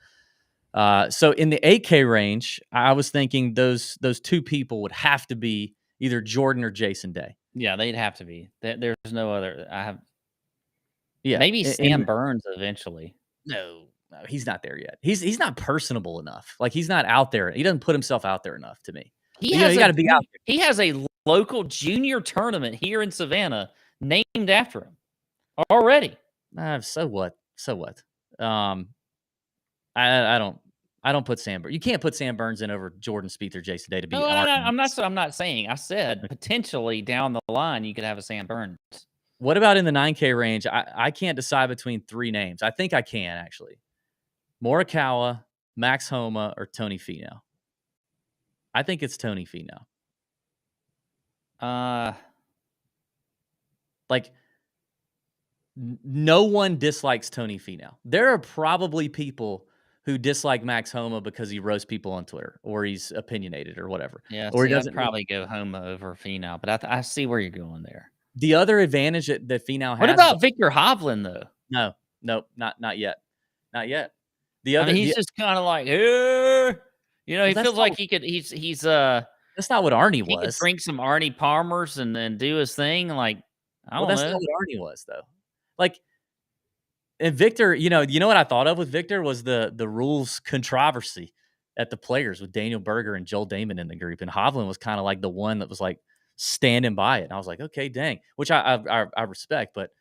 Speaker 1: So in the 8K range, I was thinking those 2 people would have to be either Jordan or Jason Day.
Speaker 2: Yeah, they'd have to be. There's no other. Maybe Sam Burns eventually.
Speaker 1: No, he's not there yet. He's not personable enough. Like he's not out there. He doesn't put himself out there enough to me.
Speaker 2: You got to be out there. He has a local junior tournament here in Savannah named after him already.
Speaker 1: So what? I don't put Sam Burns. You can't put Sam Burns in over Jordan Spieth or Jason Day to be.
Speaker 2: No, I'm not saying. I said potentially down the line you could have a Sam Burns.
Speaker 1: What about in the 9K range? I can't decide between 3 names. I think I can actually. Morikawa, Max Homa, or Tony Finau. I think it's Tony Finau. No one dislikes Tony Finau. There are probably people who dislike Max Homa because he roasts people on Twitter or he's opinionated or whatever.
Speaker 2: Yeah, or he doesn't probably go Homa over Finau, but I see where you're going there.
Speaker 1: The other advantage that Finau has.
Speaker 2: What about Victor Hovland though?
Speaker 1: No, not yet.
Speaker 2: He's just kind of like, he feels like he could. He's
Speaker 1: That's not what Arnie was.
Speaker 2: He could drink some Arnie Palmers and do his thing. Like, I don't know.
Speaker 1: That's not what Arnie was though. Like, And Victor, you know what I thought of with Victor was the rules controversy at the Players with Daniel Berger and Joel Damon in the group, and Hovland was kind of like the one that was like standing by it. And I was like, okay, dang, which I respect, but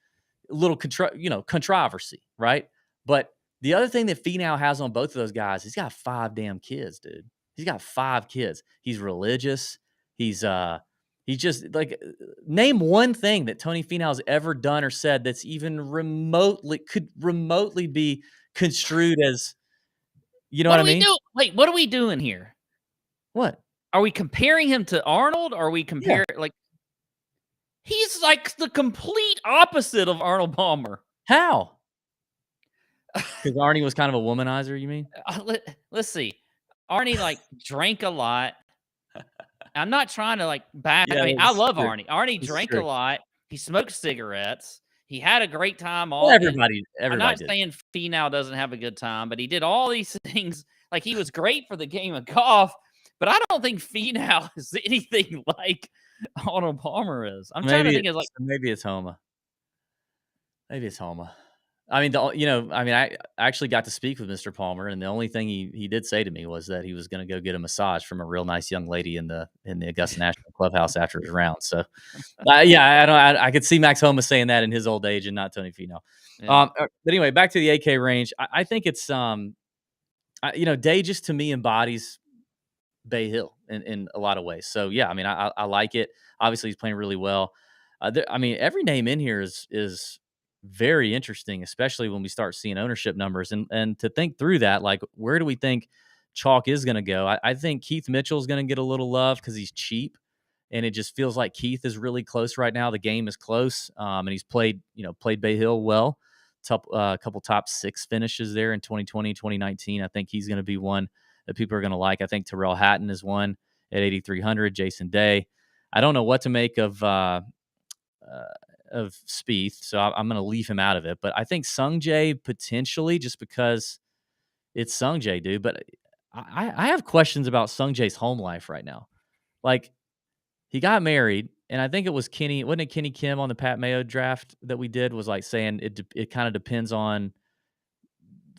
Speaker 1: a little controversy, right? But the other thing that Finau has on both of those guys, he's got 5 damn kids, dude. He's got 5 kids. He's religious. He's just like, name one thing that Tony Finau's ever done or said that's even could remotely be construed as, you know what I mean?
Speaker 2: Wait, what are we doing here?
Speaker 1: What?
Speaker 2: Are we comparing him to Arnold? Or are we comparing like he's like the complete opposite of Arnold Palmer?
Speaker 1: How? Because Arnie was kind of a womanizer, you mean?
Speaker 2: Let's see. Arnie like drank a lot. I'm not trying to like bash.
Speaker 1: Yeah,
Speaker 2: I mean, I love Arnie. Arnie
Speaker 1: this is
Speaker 2: drank
Speaker 1: true.
Speaker 2: a lot. He smoked cigarettes. He had a great time.
Speaker 1: Well, everybody
Speaker 2: I'm not
Speaker 1: did.
Speaker 2: saying Finau doesn't have a good time, but he did all these things. Like he was great for the game of golf, but I don't think Finau is anything like Arnold Palmer is. I'm trying to think of like
Speaker 1: maybe it's Homa. Maybe it's Homa. I mean, I actually got to speak with Mr. Palmer, and the only thing he did say to me was that he was going to go get a massage from a real nice young lady in the Augusta National Clubhouse after his round. So, I could see Max Homa saying that in his old age, and not Tony Finau.
Speaker 2: Yeah.
Speaker 1: But anyway, back to the AK range. I think it's Day just to me embodies Bay Hill in a lot of ways. So yeah, I mean, I like it. Obviously, he's playing really well. Every name in here is very interesting, especially when we start seeing ownership numbers and to think through that, like, where do we think chalk is going to go? I think Keith Mitchell is going to get a little love because he's cheap, and it just feels like Keith is really close right now. The game is close, and he's played Bay Hill well. A couple top 6 finishes there in 2020, 2019. I think he's going to be one that people are going to like. I think Terrell Hatton is one at 8,300. Jason Day. I don't know what to make of Spieth, so I'm going to leave him out of it. But I think Sung Jae potentially, just because it's Sung Jae, dude. But I have questions about Sung Jae's home life right now. Like, he got married, and I think it was Kenny. Wasn't it Kenny Kim on the Pat Mayo draft that we did? Was like saying it kind of depends on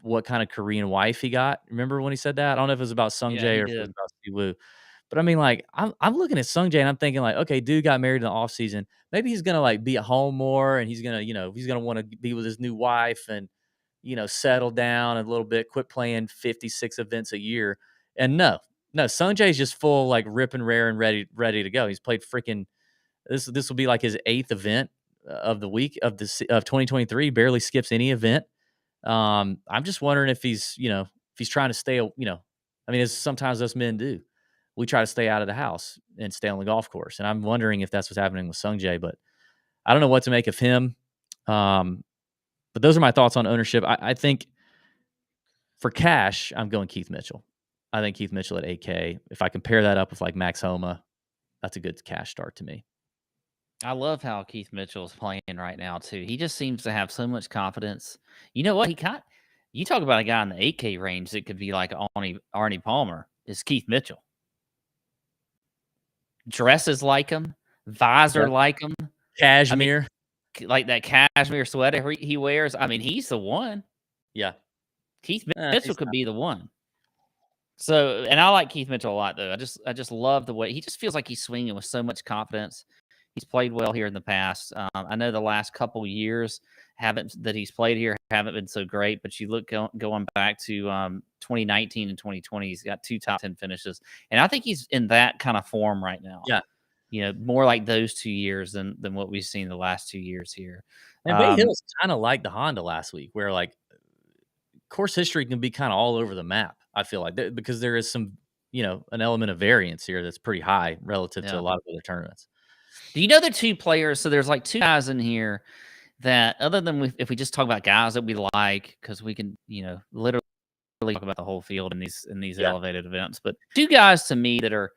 Speaker 1: what kind of Korean wife he got. Remember when he said that? I don't know if it was about Sung Jae or if it was about Siwoo. But I mean, like, I'm looking at Sung Jae and I'm thinking, like, okay, dude got married in the off season. Maybe he's gonna like be at home more, and he's gonna, he's gonna want to be with his new wife and settle down a little bit, quit playing 56 events a year. And no, Sung Jae's just full like rip and rare and ready to go. He's played freaking this will be like his 8th event of the week of 2023. Barely skips any event. I'm just wondering if he's trying to stay, I mean, as sometimes us men do. We try to stay out of the house and stay on the golf course. And I'm wondering if that's what's happening with Sung Jae, but I don't know what to make of him. But those are my thoughts on ownership. I think for cash, I'm going Keith Mitchell. I think Keith Mitchell at 8K. If I compare that up with like Max Homa, that's a good cash start to me.
Speaker 2: I love how Keith Mitchell is playing right now too. He just seems to have so much confidence. You know what? You talk about a guy in the 8K range that could be like Arnie Palmer. Is Keith Mitchell. Dresses like him, visor like him,
Speaker 1: cashmere,
Speaker 2: like that cashmere sweater he wears. I mean, he's the one.
Speaker 1: Yeah,
Speaker 2: Keith Mitchell could be the one. So, and I like Keith Mitchell a lot, though. I just love the way he just feels like he's swinging with so much confidence. He's played well here in the past. I know the last couple years that he's played here haven't been so great, but you look going back to 2019 and 2020, he's got 2 top 10 finishes, and I think he's in that kind of form right now.
Speaker 1: Yeah,
Speaker 2: more like those 2 years than what we've seen the last 2 years here.
Speaker 1: And Bay Hill's kind of like the Honda last week, where like course history can be kind of all over the map. I feel like because there is some, an element of variance here that's pretty high relative to a lot of other tournaments.
Speaker 2: Do you know the 2 players? So there's like 2 guys in here that, other than if we just talk about guys that we like, because we can, literally talk about the whole field in these elevated events. But 2 guys to me that are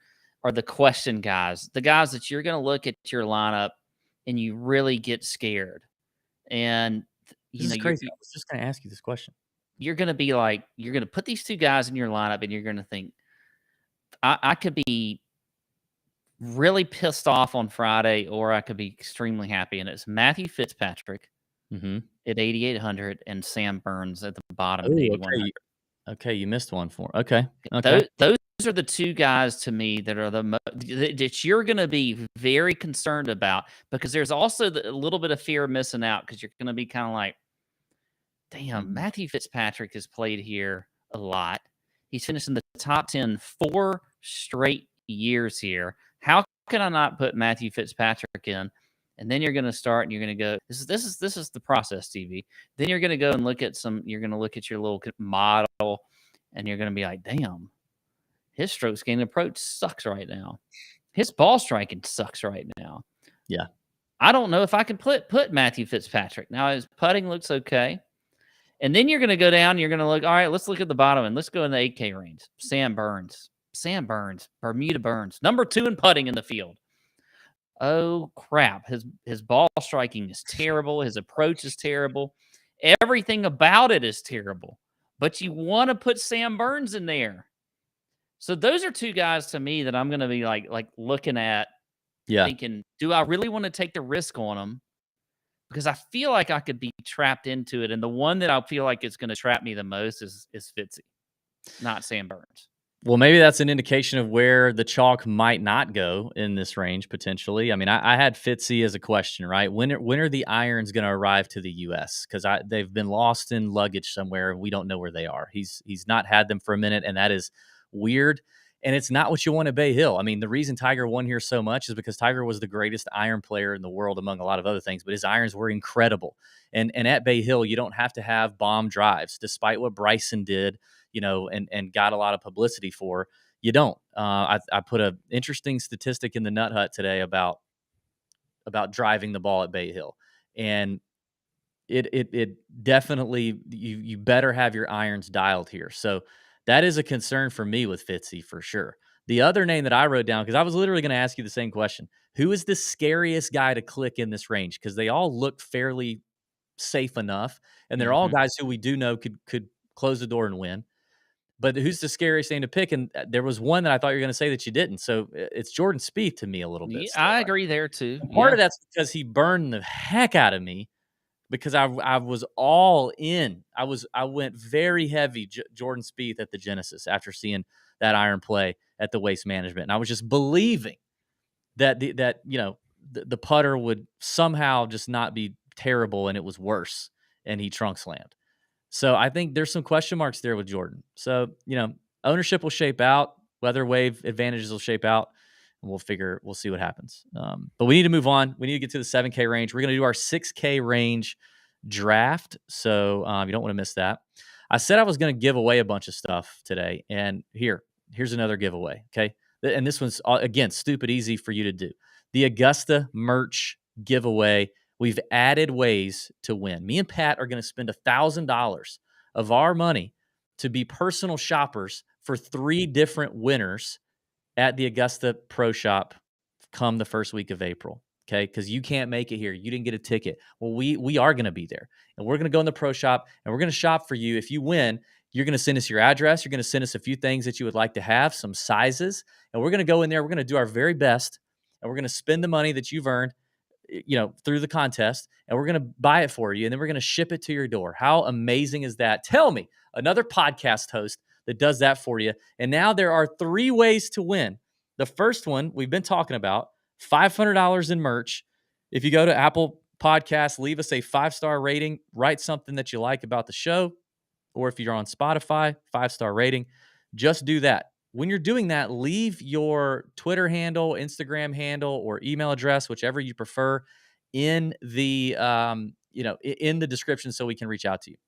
Speaker 2: the question guys, the guys that you're going to look at your lineup and you really get scared. And
Speaker 1: this is crazy. I was just going to ask you this question.
Speaker 2: You're going to be like, you're going to put these 2 guys in your lineup, and you're going to think, I could be really pissed off on Friday, or I could be extremely happy. And it's Matthew Fitzpatrick at 8,800 and Sam Burns at the bottom at
Speaker 1: Oh,
Speaker 2: 8,100.
Speaker 1: okay, you missed one for okay.
Speaker 2: Those are the two guys to me that are that you're going to be very concerned about, because there's also a little bit of fear of missing out, because you're going to be kind of like, damn, Matthew Fitzpatrick has played here a lot. He's finished in the top 10 4 straight years here. How can I not put Matthew Fitzpatrick in? And then you're going to start and you're going to go, this is the process, TV. Then you're going to go and look at you're going to look at your little model, and you're going to be like, damn, his strokes gain approach sucks right now. His ball striking sucks right now.
Speaker 1: Yeah.
Speaker 2: I don't know if I can put Matthew Fitzpatrick. Now, his putting looks okay. And then you're going to go down and you're going to look, all right, let's look at the bottom and let's go in the 8K range. Sam Burns, Bermuda Burns, number 2 in putting in the field. Oh, crap. His ball striking is terrible. His approach is terrible. Everything about it is terrible. But you want to put Sam Burns in there. So those are two guys to me that I'm going to be like looking at, thinking, do I really want to take the risk on them? Because I feel like I could be trapped into it. And the one that I feel like is going to trap me the most is Fitzy, not Sam Burns.
Speaker 1: Well, maybe that's an indication of where the chalk might not go in this range, potentially. I mean, I had Fitzy as a question, right? When are the irons going to arrive to the U.S.? Because they've been lost in luggage somewhere. We don't know where they are. He's not had them for a minute, and that is weird. And it's not what you want at Bay Hill. I mean, the reason Tiger won here so much is because Tiger was the greatest iron player in the world, among a lot of other things, but his irons were incredible. And at Bay Hill, you don't have to have bomb drives, despite what Bryson did, and got a lot of publicity for. You don't. I put an interesting statistic in the Nut Hut today about driving the ball at Bay Hill, and it definitely, you better have your irons dialed here. So that is a concern for me with Fitzy for sure. The other name that I wrote down, because I was literally going to ask you the same question: who is the scariest guy to click in this range? Because they all look fairly safe enough, and they're all guys who we do know could close the door and win. But who's the scariest name to pick? And there was one that I thought you were going to say that you didn't. So it's Jordan Spieth to me a little bit.
Speaker 2: I agree there too.
Speaker 1: Part of that's because he burned the heck out of me, because I was all in. I went very heavy Jordan Spieth at the Genesis after seeing that iron play at the Waste Management, and I was just believing that the putter would somehow just not be terrible, and it was worse, and he trunk slammed. So I think there's some question marks there with Jordan. So, ownership will shape out, weather wave advantages will shape out, and we'll see what happens. But we need to move on. We need to get to the 7K range. We're going to do our 6K range draft. So you don't want to miss that. I said I was going to give away a bunch of stuff today, and here's another giveaway. Okay. And this one's, again, stupid easy for you to do. The Augusta merch giveaway. We've added ways to win. Me and Pat are going to spend $1,000 of our money to be personal shoppers for 3 different winners at the Augusta Pro Shop come the first week of April. Okay, because you can't make it here. You didn't get a ticket. Well, we are going to be there, and we're going to go in the Pro Shop, and we're going to shop for you. If you win, you're going to send us your address. You're going to send us a few things that you would like to have, some sizes, and we're going to go in there. We're going to do our very best, and we're going to spend the money that you've earned, through the contest, and we're going to buy it for you, and then we're going to ship it to your door. How amazing is that? Tell me, another podcast host that does that for you. And now there are 3 ways to win. The first one we've been talking about, $500 in merch. If you go to Apple Podcasts, leave us a 5-star rating, write something that you like about the show, or if you're on Spotify, 5-star rating. Just do that. When you're doing that, leave your Twitter handle, Instagram handle, or email address, whichever you prefer, in the in the description so we can reach out to you.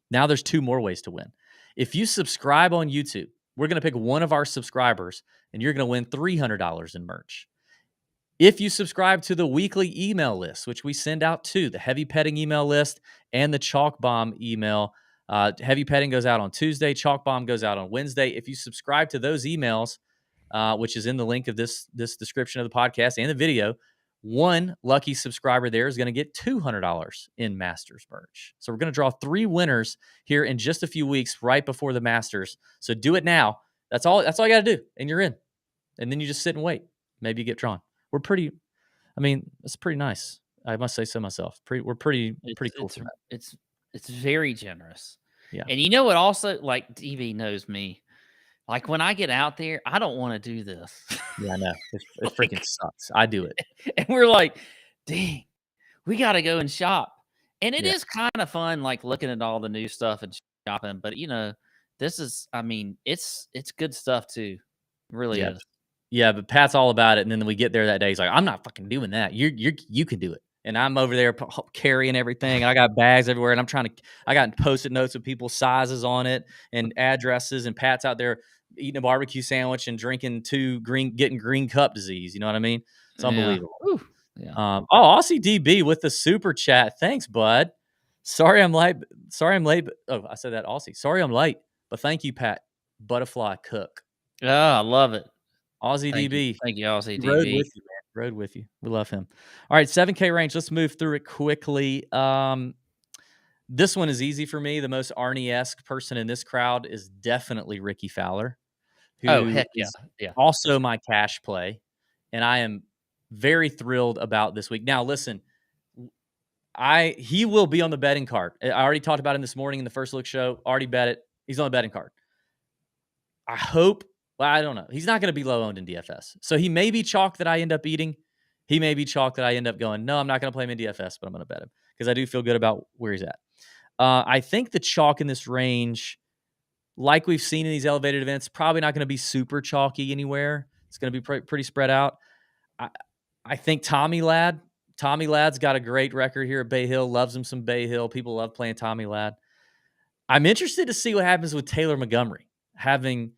Speaker 1: Now there's 2 more ways to win. If you subscribe on YouTube, we're going to pick one of our subscribers, and you're going to win $300 in merch. If you subscribe to the weekly email list, which we send out to the Heavy Petting email list and the Chalk Bomb email, Heavy Petting goes out on Tuesday, Chalk Bomb goes out on Wednesday. If you subscribe to those emails, which is in the link of this description of the podcast and the video, one lucky subscriber there is going to get $200 in Masters merch. So we're going to draw 3 winners here in just a few weeks, right before the Masters. So do it now. That's all you got to do, and you're in. And then you just sit and wait. Maybe you get drawn. It's pretty nice. I must say so myself. We're pretty cool
Speaker 2: It's
Speaker 1: for that.
Speaker 2: it's very generous.
Speaker 1: Yeah.
Speaker 2: And you know what? Also, like DB knows me. Like when I get out there, I don't want to do this.
Speaker 1: Yeah, I know. It freaking
Speaker 2: Like,
Speaker 1: sucks. I do it.
Speaker 2: and we're like, dang, we got to go and shop. And it
Speaker 1: Yeah.
Speaker 2: is kind of fun, like looking at all the new stuff and shopping. But this is, I mean, it's good stuff too. It really
Speaker 1: Yeah.
Speaker 2: is.
Speaker 1: Yeah, but Pat's all about it, and then we get there that day, he's like, "I'm not fucking doing that. You can do it." And I'm over there carrying everything, and I got bags everywhere, and I got Post-it notes with people's sizes on it and addresses, and Pat's out there eating a barbecue sandwich and drinking getting green cup disease. You know what I mean? It's
Speaker 2: Yeah.
Speaker 1: unbelievable.
Speaker 2: Whew. Yeah.
Speaker 1: Aussie DB with the super chat. Thanks, bud. Sorry I'm late. Oh, I said that Aussie. Sorry I'm late, but thank you, Pat. Butterfly Cook.
Speaker 2: Oh, I love it.
Speaker 1: Aussie
Speaker 2: Thank you.
Speaker 1: DB.
Speaker 2: Thank you, Aussie
Speaker 1: He rode
Speaker 2: DB.
Speaker 1: with you, man. Rode with you. We love him. All right, 7K range. Let's move through it quickly. This one is easy for me. The most Arnie-esque person in this crowd is definitely Ricky Fowler,
Speaker 2: Oh,
Speaker 1: who
Speaker 2: heck yeah.
Speaker 1: is
Speaker 2: Yeah.
Speaker 1: also my cash play, and I am very thrilled about this week. Now, listen, he will be on the betting card. I already talked about him this morning in the First Look show. Already bet it. He's on the betting card. I hope. Well, I don't know. He's not going to be low owned in DFS. So he may be chalk that I end up eating. He may be chalk that I end up going, no, I'm not going to play him in DFS, but I'm going to bet him because I do feel good about where he's at. I think the chalk in this range, like we've seen in these elevated events, probably not going to be super chalky anywhere. It's going to be pretty spread out. I think Tommy Ladd's got a great record here at Bay Hill. Loves him some Bay Hill. People love playing Tommy Ladd. I'm interested to see what happens with Taylor Montgomery, having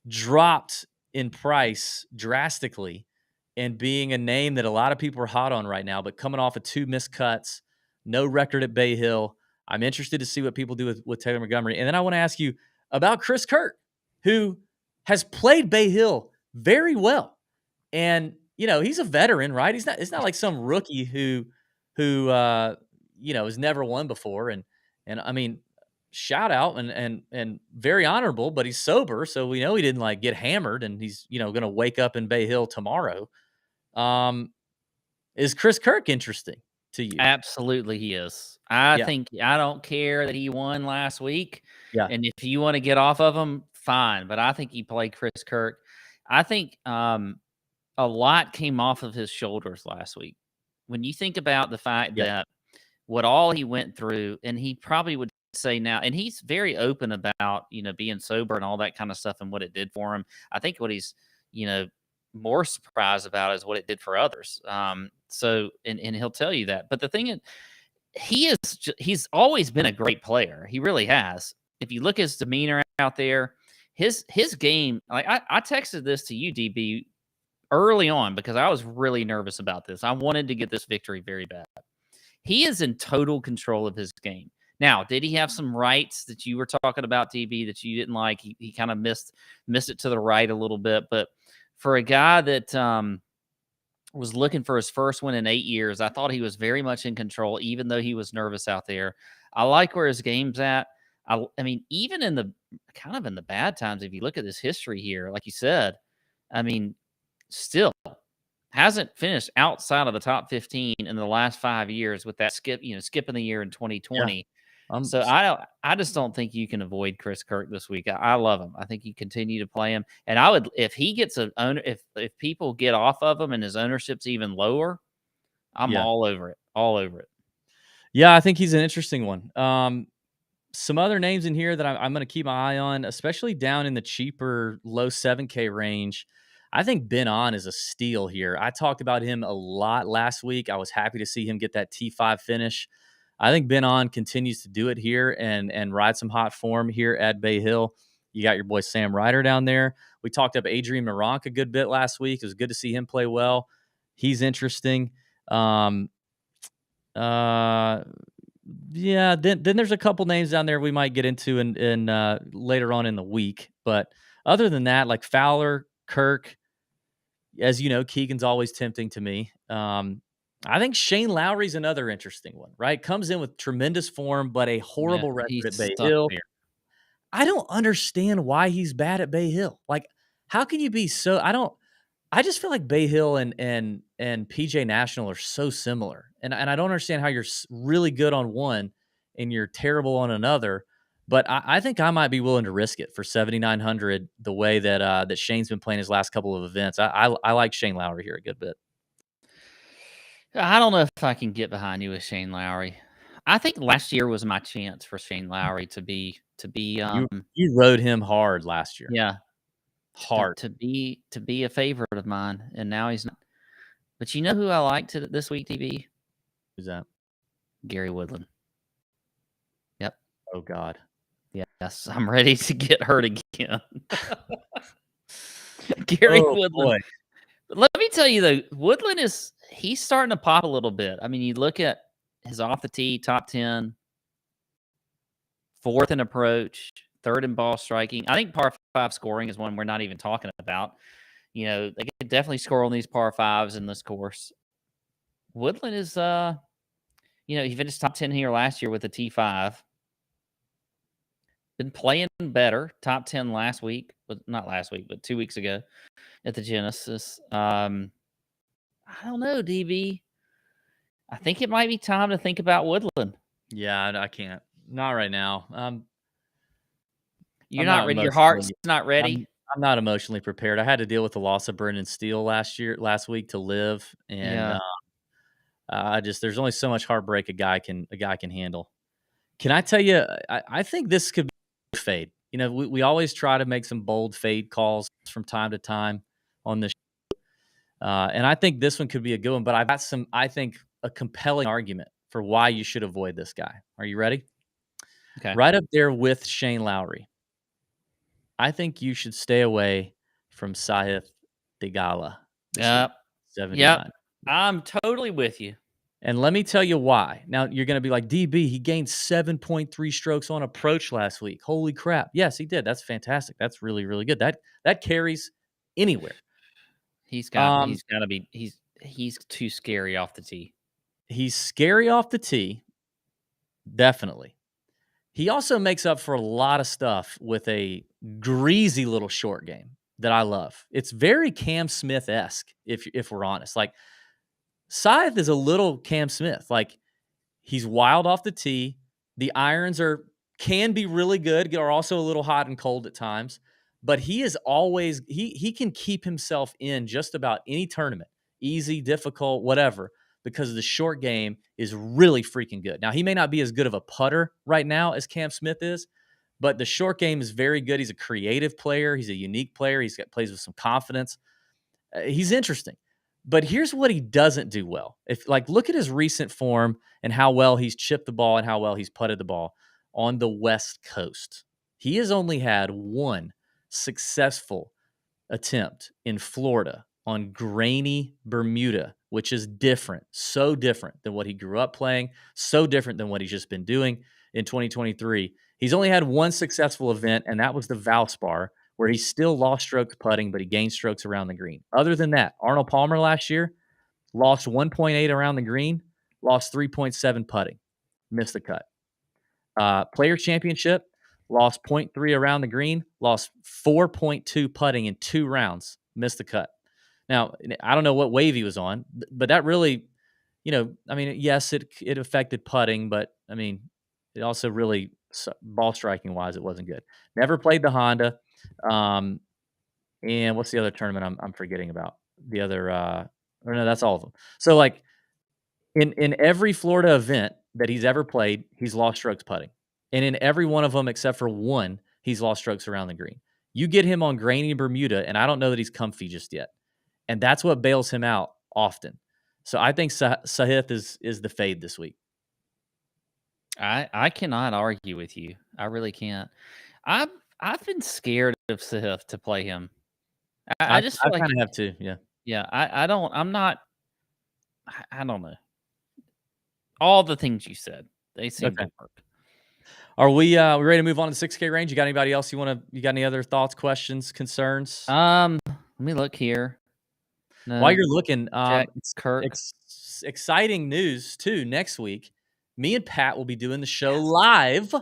Speaker 1: dropped in price drastically and being a name that a lot of people are hot on right now, but coming off of 2 missed cuts, no record at Bay Hill. I'm interested to see what people do with Taylor Montgomery. And then I want to ask you about Chris Kirk, who has played Bay Hill very well. And, he's a veteran, right? It's not like some rookie who has never won before. And I mean, shout out and very honorable, but he's sober, so we know he didn't get hammered, and he's going to wake up in Bay Hill tomorrow. Is Chris Kirk interesting to you?
Speaker 2: Absolutely, he is. I
Speaker 1: Yeah,
Speaker 2: think I don't care that he won last week,
Speaker 1: yeah,
Speaker 2: and if you want to get off of him, fine. But I think he played Chris Kirk. I think a lot came off of his shoulders last week. When you think about the fact
Speaker 1: yeah,
Speaker 2: that what all he went through, and he probably would say now, and he's very open about being sober and all that kind of stuff and what it did for him. I think what he's more surprised about is what it did for others. So and he'll tell you that. But the thing is, he's always been a great player. He really has. If you look at his demeanor out there, his game. Like I texted this to you, DB, early on because I was really nervous about this. I wanted to get this victory very bad. He is in total control of his game. Now, did he have some rights that you were talking about, DB, that you didn't like? He kind of missed it to the right a little bit. But for a guy that was looking for his first win in 8 years, I thought he was very much in control, even though he was nervous out there. I like where his game's at. I mean, even in the bad times, if you look at this history here, like you said, I mean, still hasn't finished outside of the top 15 in the last 5 years with that skipping the year in 2020.
Speaker 1: yeah.
Speaker 2: So I just don't think you can avoid Chris Kirk this week. I love him. I think you continue to play him. And I would, if he gets if people get off of him and his ownership's even lower, I'm all over it. All over it.
Speaker 1: Yeah, I think he's an interesting one. Some other names in here that I'm going to keep my eye on, especially down in the cheaper low 7K range. I think Ben On is a steal here. I talked about him a lot last week. I was happy to see him get that T5 finish. I think Ben On continues to do it here and ride some hot form here at Bay Hill. You got your boy Sam Ryder down there. We talked up Adrian Moronk a good bit last week. It was good to see him play well. He's interesting. Yeah, then there's a couple names down there we might get into in later on in the week. But other than that, like Fowler, Kirk, as you know, Keegan's always tempting to me. I think Shane Lowry's another interesting one, right? Comes in with tremendous form, but a horrible record at Bay Hill.
Speaker 2: Here.
Speaker 1: I don't understand why he's bad at Bay Hill. Like, how can you be so? I just feel like Bay Hill and PJ National are so similar, and I don't understand how you're really good on one and you're terrible on another. But I think I might be willing to risk it for 7,900. The way that that Shane's been playing his last couple of events, I like Shane Lowry here a good bit.
Speaker 2: I don't know if I can get behind you with Shane Lowry. I think last year was my chance for Shane Lowry to be
Speaker 1: You rode him hard last year,
Speaker 2: yeah,
Speaker 1: hard.
Speaker 2: to be a favorite of mine, and now he's not. But you know who I liked this week, DB?
Speaker 1: Who's that?
Speaker 2: Gary Woodland. Yep.
Speaker 1: Oh God.
Speaker 2: Yes, I'm ready to get hurt again. Gary Woodland.
Speaker 1: Boy.
Speaker 2: Let me tell you though, Woodland he's starting to pop a little bit. I mean, you look at his off the tee, top 10, fourth in approach, third in ball striking. I think par 5 scoring is one we're not even talking about. You know, they could definitely score on these par 5s in this course. Woodland is, he finished top 10 here last year with a T5. Been playing better. Top 10 last week, but not last week, but 2 weeks ago at the Genesis. I don't know, DB. I think it might be time to think about Woodland.
Speaker 1: Yeah, I can't. Not right now.
Speaker 2: You're not ready. Your heart's not ready.
Speaker 1: I'm not emotionally prepared. I had to deal with the loss of Brendan Steele last week to live, and there's only so much heartbreak a guy can handle. Can I tell you? I think this could be a fade. You know, we always try to make some bold fade calls from time to time on this show. And I think this one could be a good one. But I've got a compelling argument for why you should avoid this guy. Are you ready?
Speaker 2: Okay.
Speaker 1: Right up there with Shane Lowry. I think you should stay away from Sahith Theegala.
Speaker 2: Yep. 79. I'm totally with you.
Speaker 1: And let me tell you why. Now, you're going to be like, DB, he gained 7.3 strokes on approach last week. Holy crap. Yes, he did. That's fantastic. That's really, really good. That carries anywhere.
Speaker 2: He's too scary off the tee.
Speaker 1: He's scary off the tee. Definitely. He also makes up for a lot of stuff with a greasy little short game that I love. It's very Cam Smith-esque, if we're honest. Like, Sahith is a little Cam Smith. Like, he's wild off the tee. The irons can be really good, are also a little hot and cold at times. But he is always he can keep himself in just about any tournament, easy, difficult, whatever, because the short game is really freaking good. Now, he may not be as good of a putter right now as Cam Smith is, but the short game is very good. He's a creative player. He's a unique player. Plays with some confidence. He's interesting. But here's what he doesn't do well. Look at his recent form and how well he's chipped the ball and how well he's putted the ball on the West Coast. He has only had one successful attempt in Florida on grainy Bermuda, which is different, so different than what he grew up playing, so different than what he's just been doing in 2023. He's only had one successful event, and that was the Valspar, where he still lost strokes putting, but he gained strokes around the green. Other than that, Arnold Palmer last year lost 1.8 around the green, lost 3.7 putting, missed the cut. Player Championship, lost 0.3 around the green, lost 4.2 putting in 2 rounds, missed the cut. Now, I don't know what wave he was on, but that really, yes, it affected putting, but, it also really, ball striking wise, it wasn't good. Never played the Honda. And what's the other tournament I'm forgetting about? The other, no, that's all of them. So, in every Florida event that he's ever played, he's lost strokes putting. And in every one of them, except for one, he's lost strokes around the green. You get him on grainy Bermuda, and I don't know that he's comfy just yet. And that's what bails him out often. So I think Sahith is the fade this week.
Speaker 2: I cannot argue with you. I really can't. I've been scared of Sahith to play him. I just feel
Speaker 1: I kind of have too. Yeah.
Speaker 2: Yeah. I don't know. All the things you said, they seem to work.
Speaker 1: Are we ready to move on to the 6K range? You got anybody else you got any other thoughts, questions, concerns?
Speaker 2: Let me look here.
Speaker 1: No. While you're looking,
Speaker 2: Kirk.
Speaker 1: Exciting news too. Next week, me and Pat will be doing the show live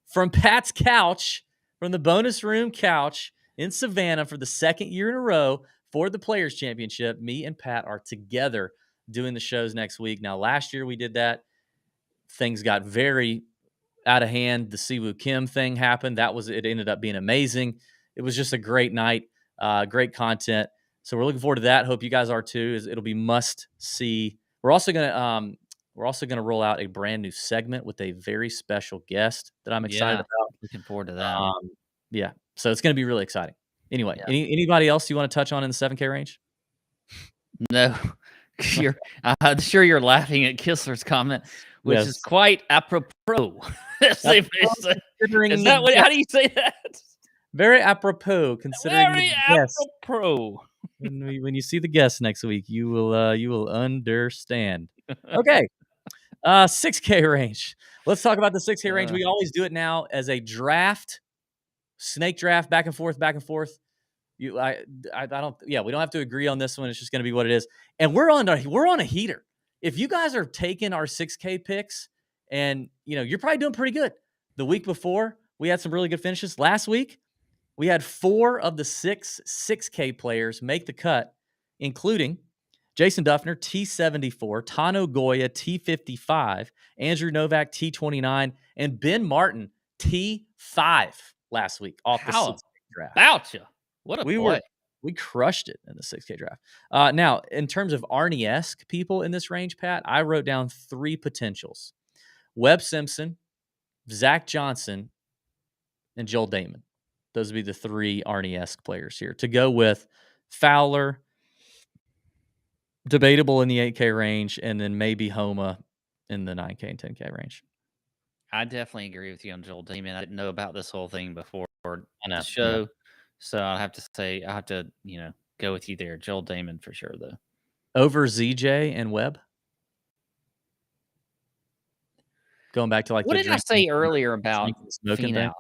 Speaker 1: from Pat's couch, from the bonus room couch in Savannah for the second year in a row for the Players Championship. Me and Pat are together doing the shows next week. Now, last year we did that. Things got very out of hand. The Siwoo Kim thing happened. It ended up being amazing. It was just a great night, great content. So we're looking forward to that. Hope you guys are too. It'll be must see. We're also gonna roll out a brand new segment with a very special guest that I'm excited about.
Speaker 2: Looking forward to that.
Speaker 1: Yeah. So it's gonna be really exciting. Anyway, anybody else you want to touch on in the 7K range?
Speaker 2: No, I'm sure you're laughing at Kistler's comment, which is quite apropos. Is that how do you say that?
Speaker 1: Very apropos, considering
Speaker 2: very apropos.
Speaker 1: When you see the guests next week, you will understand. Okay, 6K range. Let's talk about the 6K range. We always do it now as a draft, snake draft, back and forth, back and forth. We don't have to agree on this one. It's just going to be what it is. And we're on a heater. If you guys are taking our 6K picks, and you're probably doing pretty good. The week before, we had some really good finishes. Last week, we had 4 of the 6K players make the cut, including Jason Duffner, T74, Tano Goya, T55, Andrew Novak, T29, and Ben Martin, T5 last week off the 6K draft.
Speaker 2: About you. What a play.
Speaker 1: We crushed it in the 6K draft. Now, in terms of Arnie-esque people in this range, Pat, I wrote down 3 potentials. Webb Simpson, Zach Johnson, and Joel Damon. Those would be the 3 Arnie-esque players here. To go with Fowler, debatable in the 8K range, and then maybe Homa in the 9K and 10K range.
Speaker 2: I definitely agree with you on Joel Damon. I didn't know about this whole thing before the show. Yeah. So I have to go with you there. Joel Damon for sure, though.
Speaker 1: Over ZJ and Webb? Going back to
Speaker 2: what did I say earlier about Finau?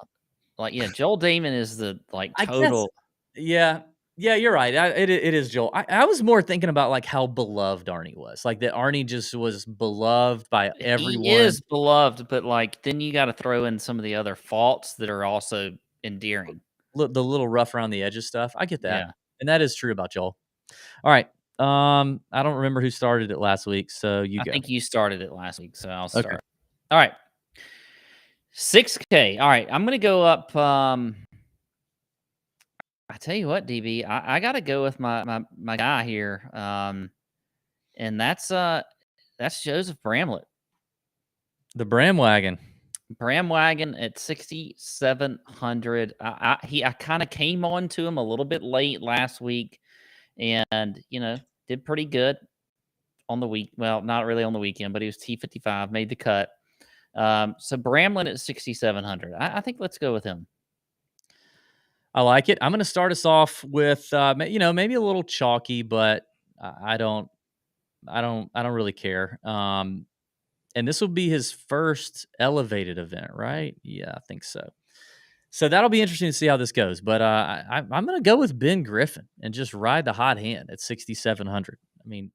Speaker 2: Joel Damon is the total.
Speaker 1: Yeah, you're right. It is Joel. I was more thinking about how beloved Arnie was. That Arnie just was beloved by everyone.
Speaker 2: He is beloved, but then you got to throw in some of the other faults that are also endearing.
Speaker 1: The little rough around the edges stuff. I get that. Yeah. And that is true about Joel. All right. I don't remember who started it last week, so I
Speaker 2: think you started it last week, so I'll start. Okay. All right. 6K. All right. I'm going to go up. I tell you what, DB, I got to go with my guy here. And that's Joseph Bramlett.
Speaker 1: The Bramwagon.
Speaker 2: Bramwagon at 6,700. I kind of came on to him a little bit late last week, and did pretty good on the week. Well, not really on the weekend, but he was T55, made the cut. So Bramlett at 6,700. I think let's go with him.
Speaker 1: I like it. I'm going to start us off with maybe a little chalky, but I don't really care. And this will be his first elevated event, right? Yeah, I think so. So that'll be interesting to see how this goes. But I'm going to go with Ben Griffin and just ride the hot hand at 6,700. I mean,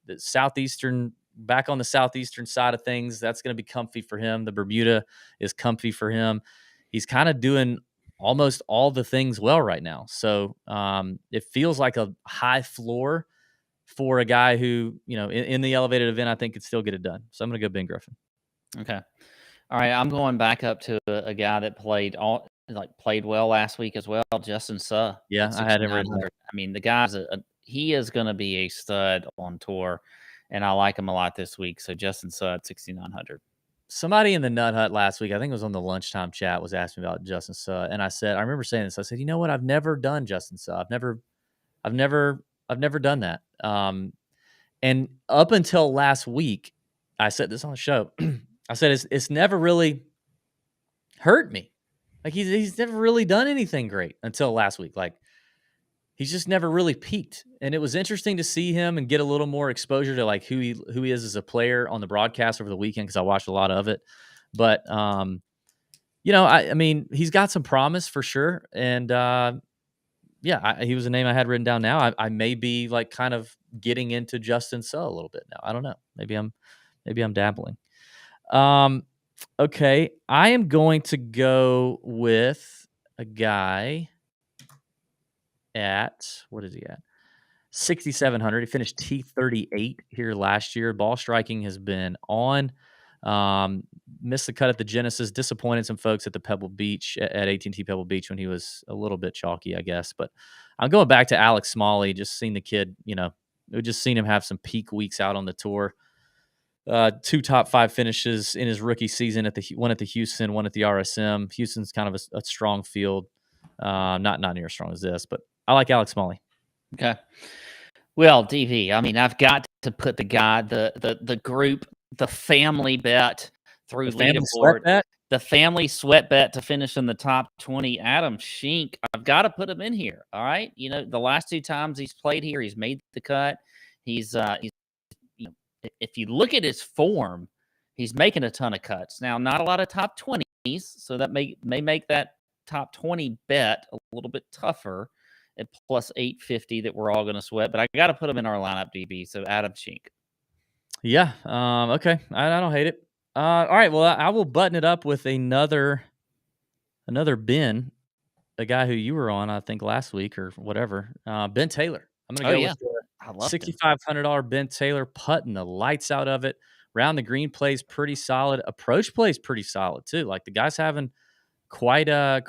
Speaker 1: back on the southeastern side of things, that's going to be comfy for him. The Bermuda is comfy for him. He's kind of doing almost all the things well right now. So it feels like a high floor for a guy who, in the elevated event, I think could still get it done. So I'm going to go Ben Griffin.
Speaker 2: Okay. All right. I'm going back up to a guy that played well last week as well, Justin Suh.
Speaker 1: Yeah, I had him.
Speaker 2: I mean, the guy's he is going to be a stud on tour, and I like him a lot this week. So Justin Suh at 6,900.
Speaker 1: Somebody in the Nut Hut last week, I think it was on the lunchtime chat, was asking me about Justin Suh, and I remember saying this. I said, you know what? I've never done Justin Suh. I've never done that. And up until last week, I said this on the show. I said it's never really hurt me. He's never really done anything great until last week. He's just never really peaked. And it was interesting to see him and get a little more exposure to who he is as a player on the broadcast over the weekend, because I watched a lot of it. But I mean, he's got some promise for sure. And he was a name I had written down. Now I may be kind of getting into Justin Suh a little bit now. I don't know. Maybe I'm dabbling. Okay, I am going to go with a guy at, what is he at? 6,700. He finished T38 here last year. Ball striking has been on. Missed the cut at the Genesis. Disappointed some folks at the Pebble Beach, at AT&T Pebble Beach, when he was a little bit chalky, I guess. But I'm going back to Alex Smalley. Just seen the kid, we've just seen him have some peak weeks out on the tour. 2 top 5 finishes in his rookie season, one at the Houston, one at the RSM. Houston's kind of a strong field. Not near as strong as this, but I like Alex Smalley.
Speaker 2: Okay. Well, DV, I mean, I've got to put the guy, the group, the family bet through leaderboard, the family sweat bet to finish in the top 20. Adam Schenk, I've got to put him in here. All right, the last 2 times he's played here, he's made the cut. He's if you look at his form, he's making a ton of cuts. Now, not a lot of top 20s, so that may make that top 20 bet a little bit tougher at plus 850 that we're all going to sweat, but I got to put him in our lineup, DB. So Adam Schenk.
Speaker 1: Yeah. Okay. I don't hate it. All right. Well, I will button it up with another Ben, a guy who you were on, I think, last week or whatever. Ben Taylor. I'm going to go with $6,500 Ben Taylor, putting the lights out of it. Round the green plays pretty solid. Approach plays pretty solid too. Like, the guy's having quite a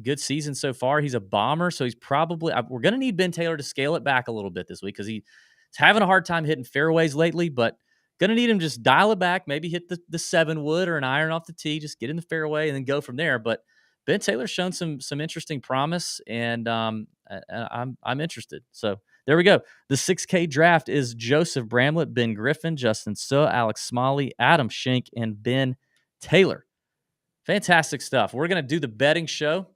Speaker 1: good season so far. He's a bomber, so he's probably we're going to need Ben Taylor to scale it back a little bit this week because he's having a hard time hitting fairways lately, but going to need him to just dial it back, maybe hit the 7-wood or an iron off the tee, just get in the fairway and then go from there. But Ben Taylor's shown some interesting promise, and I'm interested. So there we go. The 6K draft is Joseph Bramlett, Ben Griffin, Justin Suh, Alex Smalley, Adam Schenk, and Ben Taylor. Fantastic stuff. We're going to do the betting show.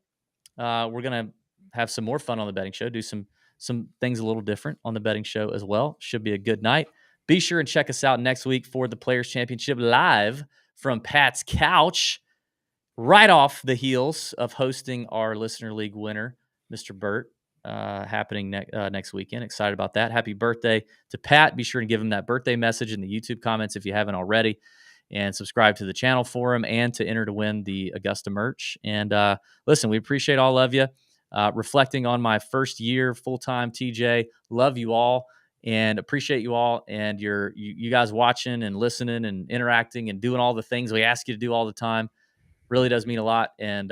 Speaker 1: We're going to have some more fun on the betting show, do some things a little different on the betting show as well. Should be a good night. Be sure and check us out next week for the Players Championship live from Pat's couch, right off the heels of hosting our Listener League winner, Mr. Burt, happening next weekend. Excited about that. Happy birthday to Pat. Be sure to give him that birthday message in the YouTube comments if you haven't already. And subscribe to the channel for him and to enter to win the Augusta merch. And listen, we appreciate all of you. Reflecting on my first year full-time TJ, love you all and appreciate you all. And you guys watching and listening and interacting and doing all the things we ask you to do all the time really does mean a lot. And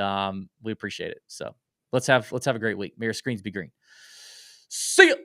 Speaker 1: we appreciate it. So let's have a great week. May your screens be green. See ya.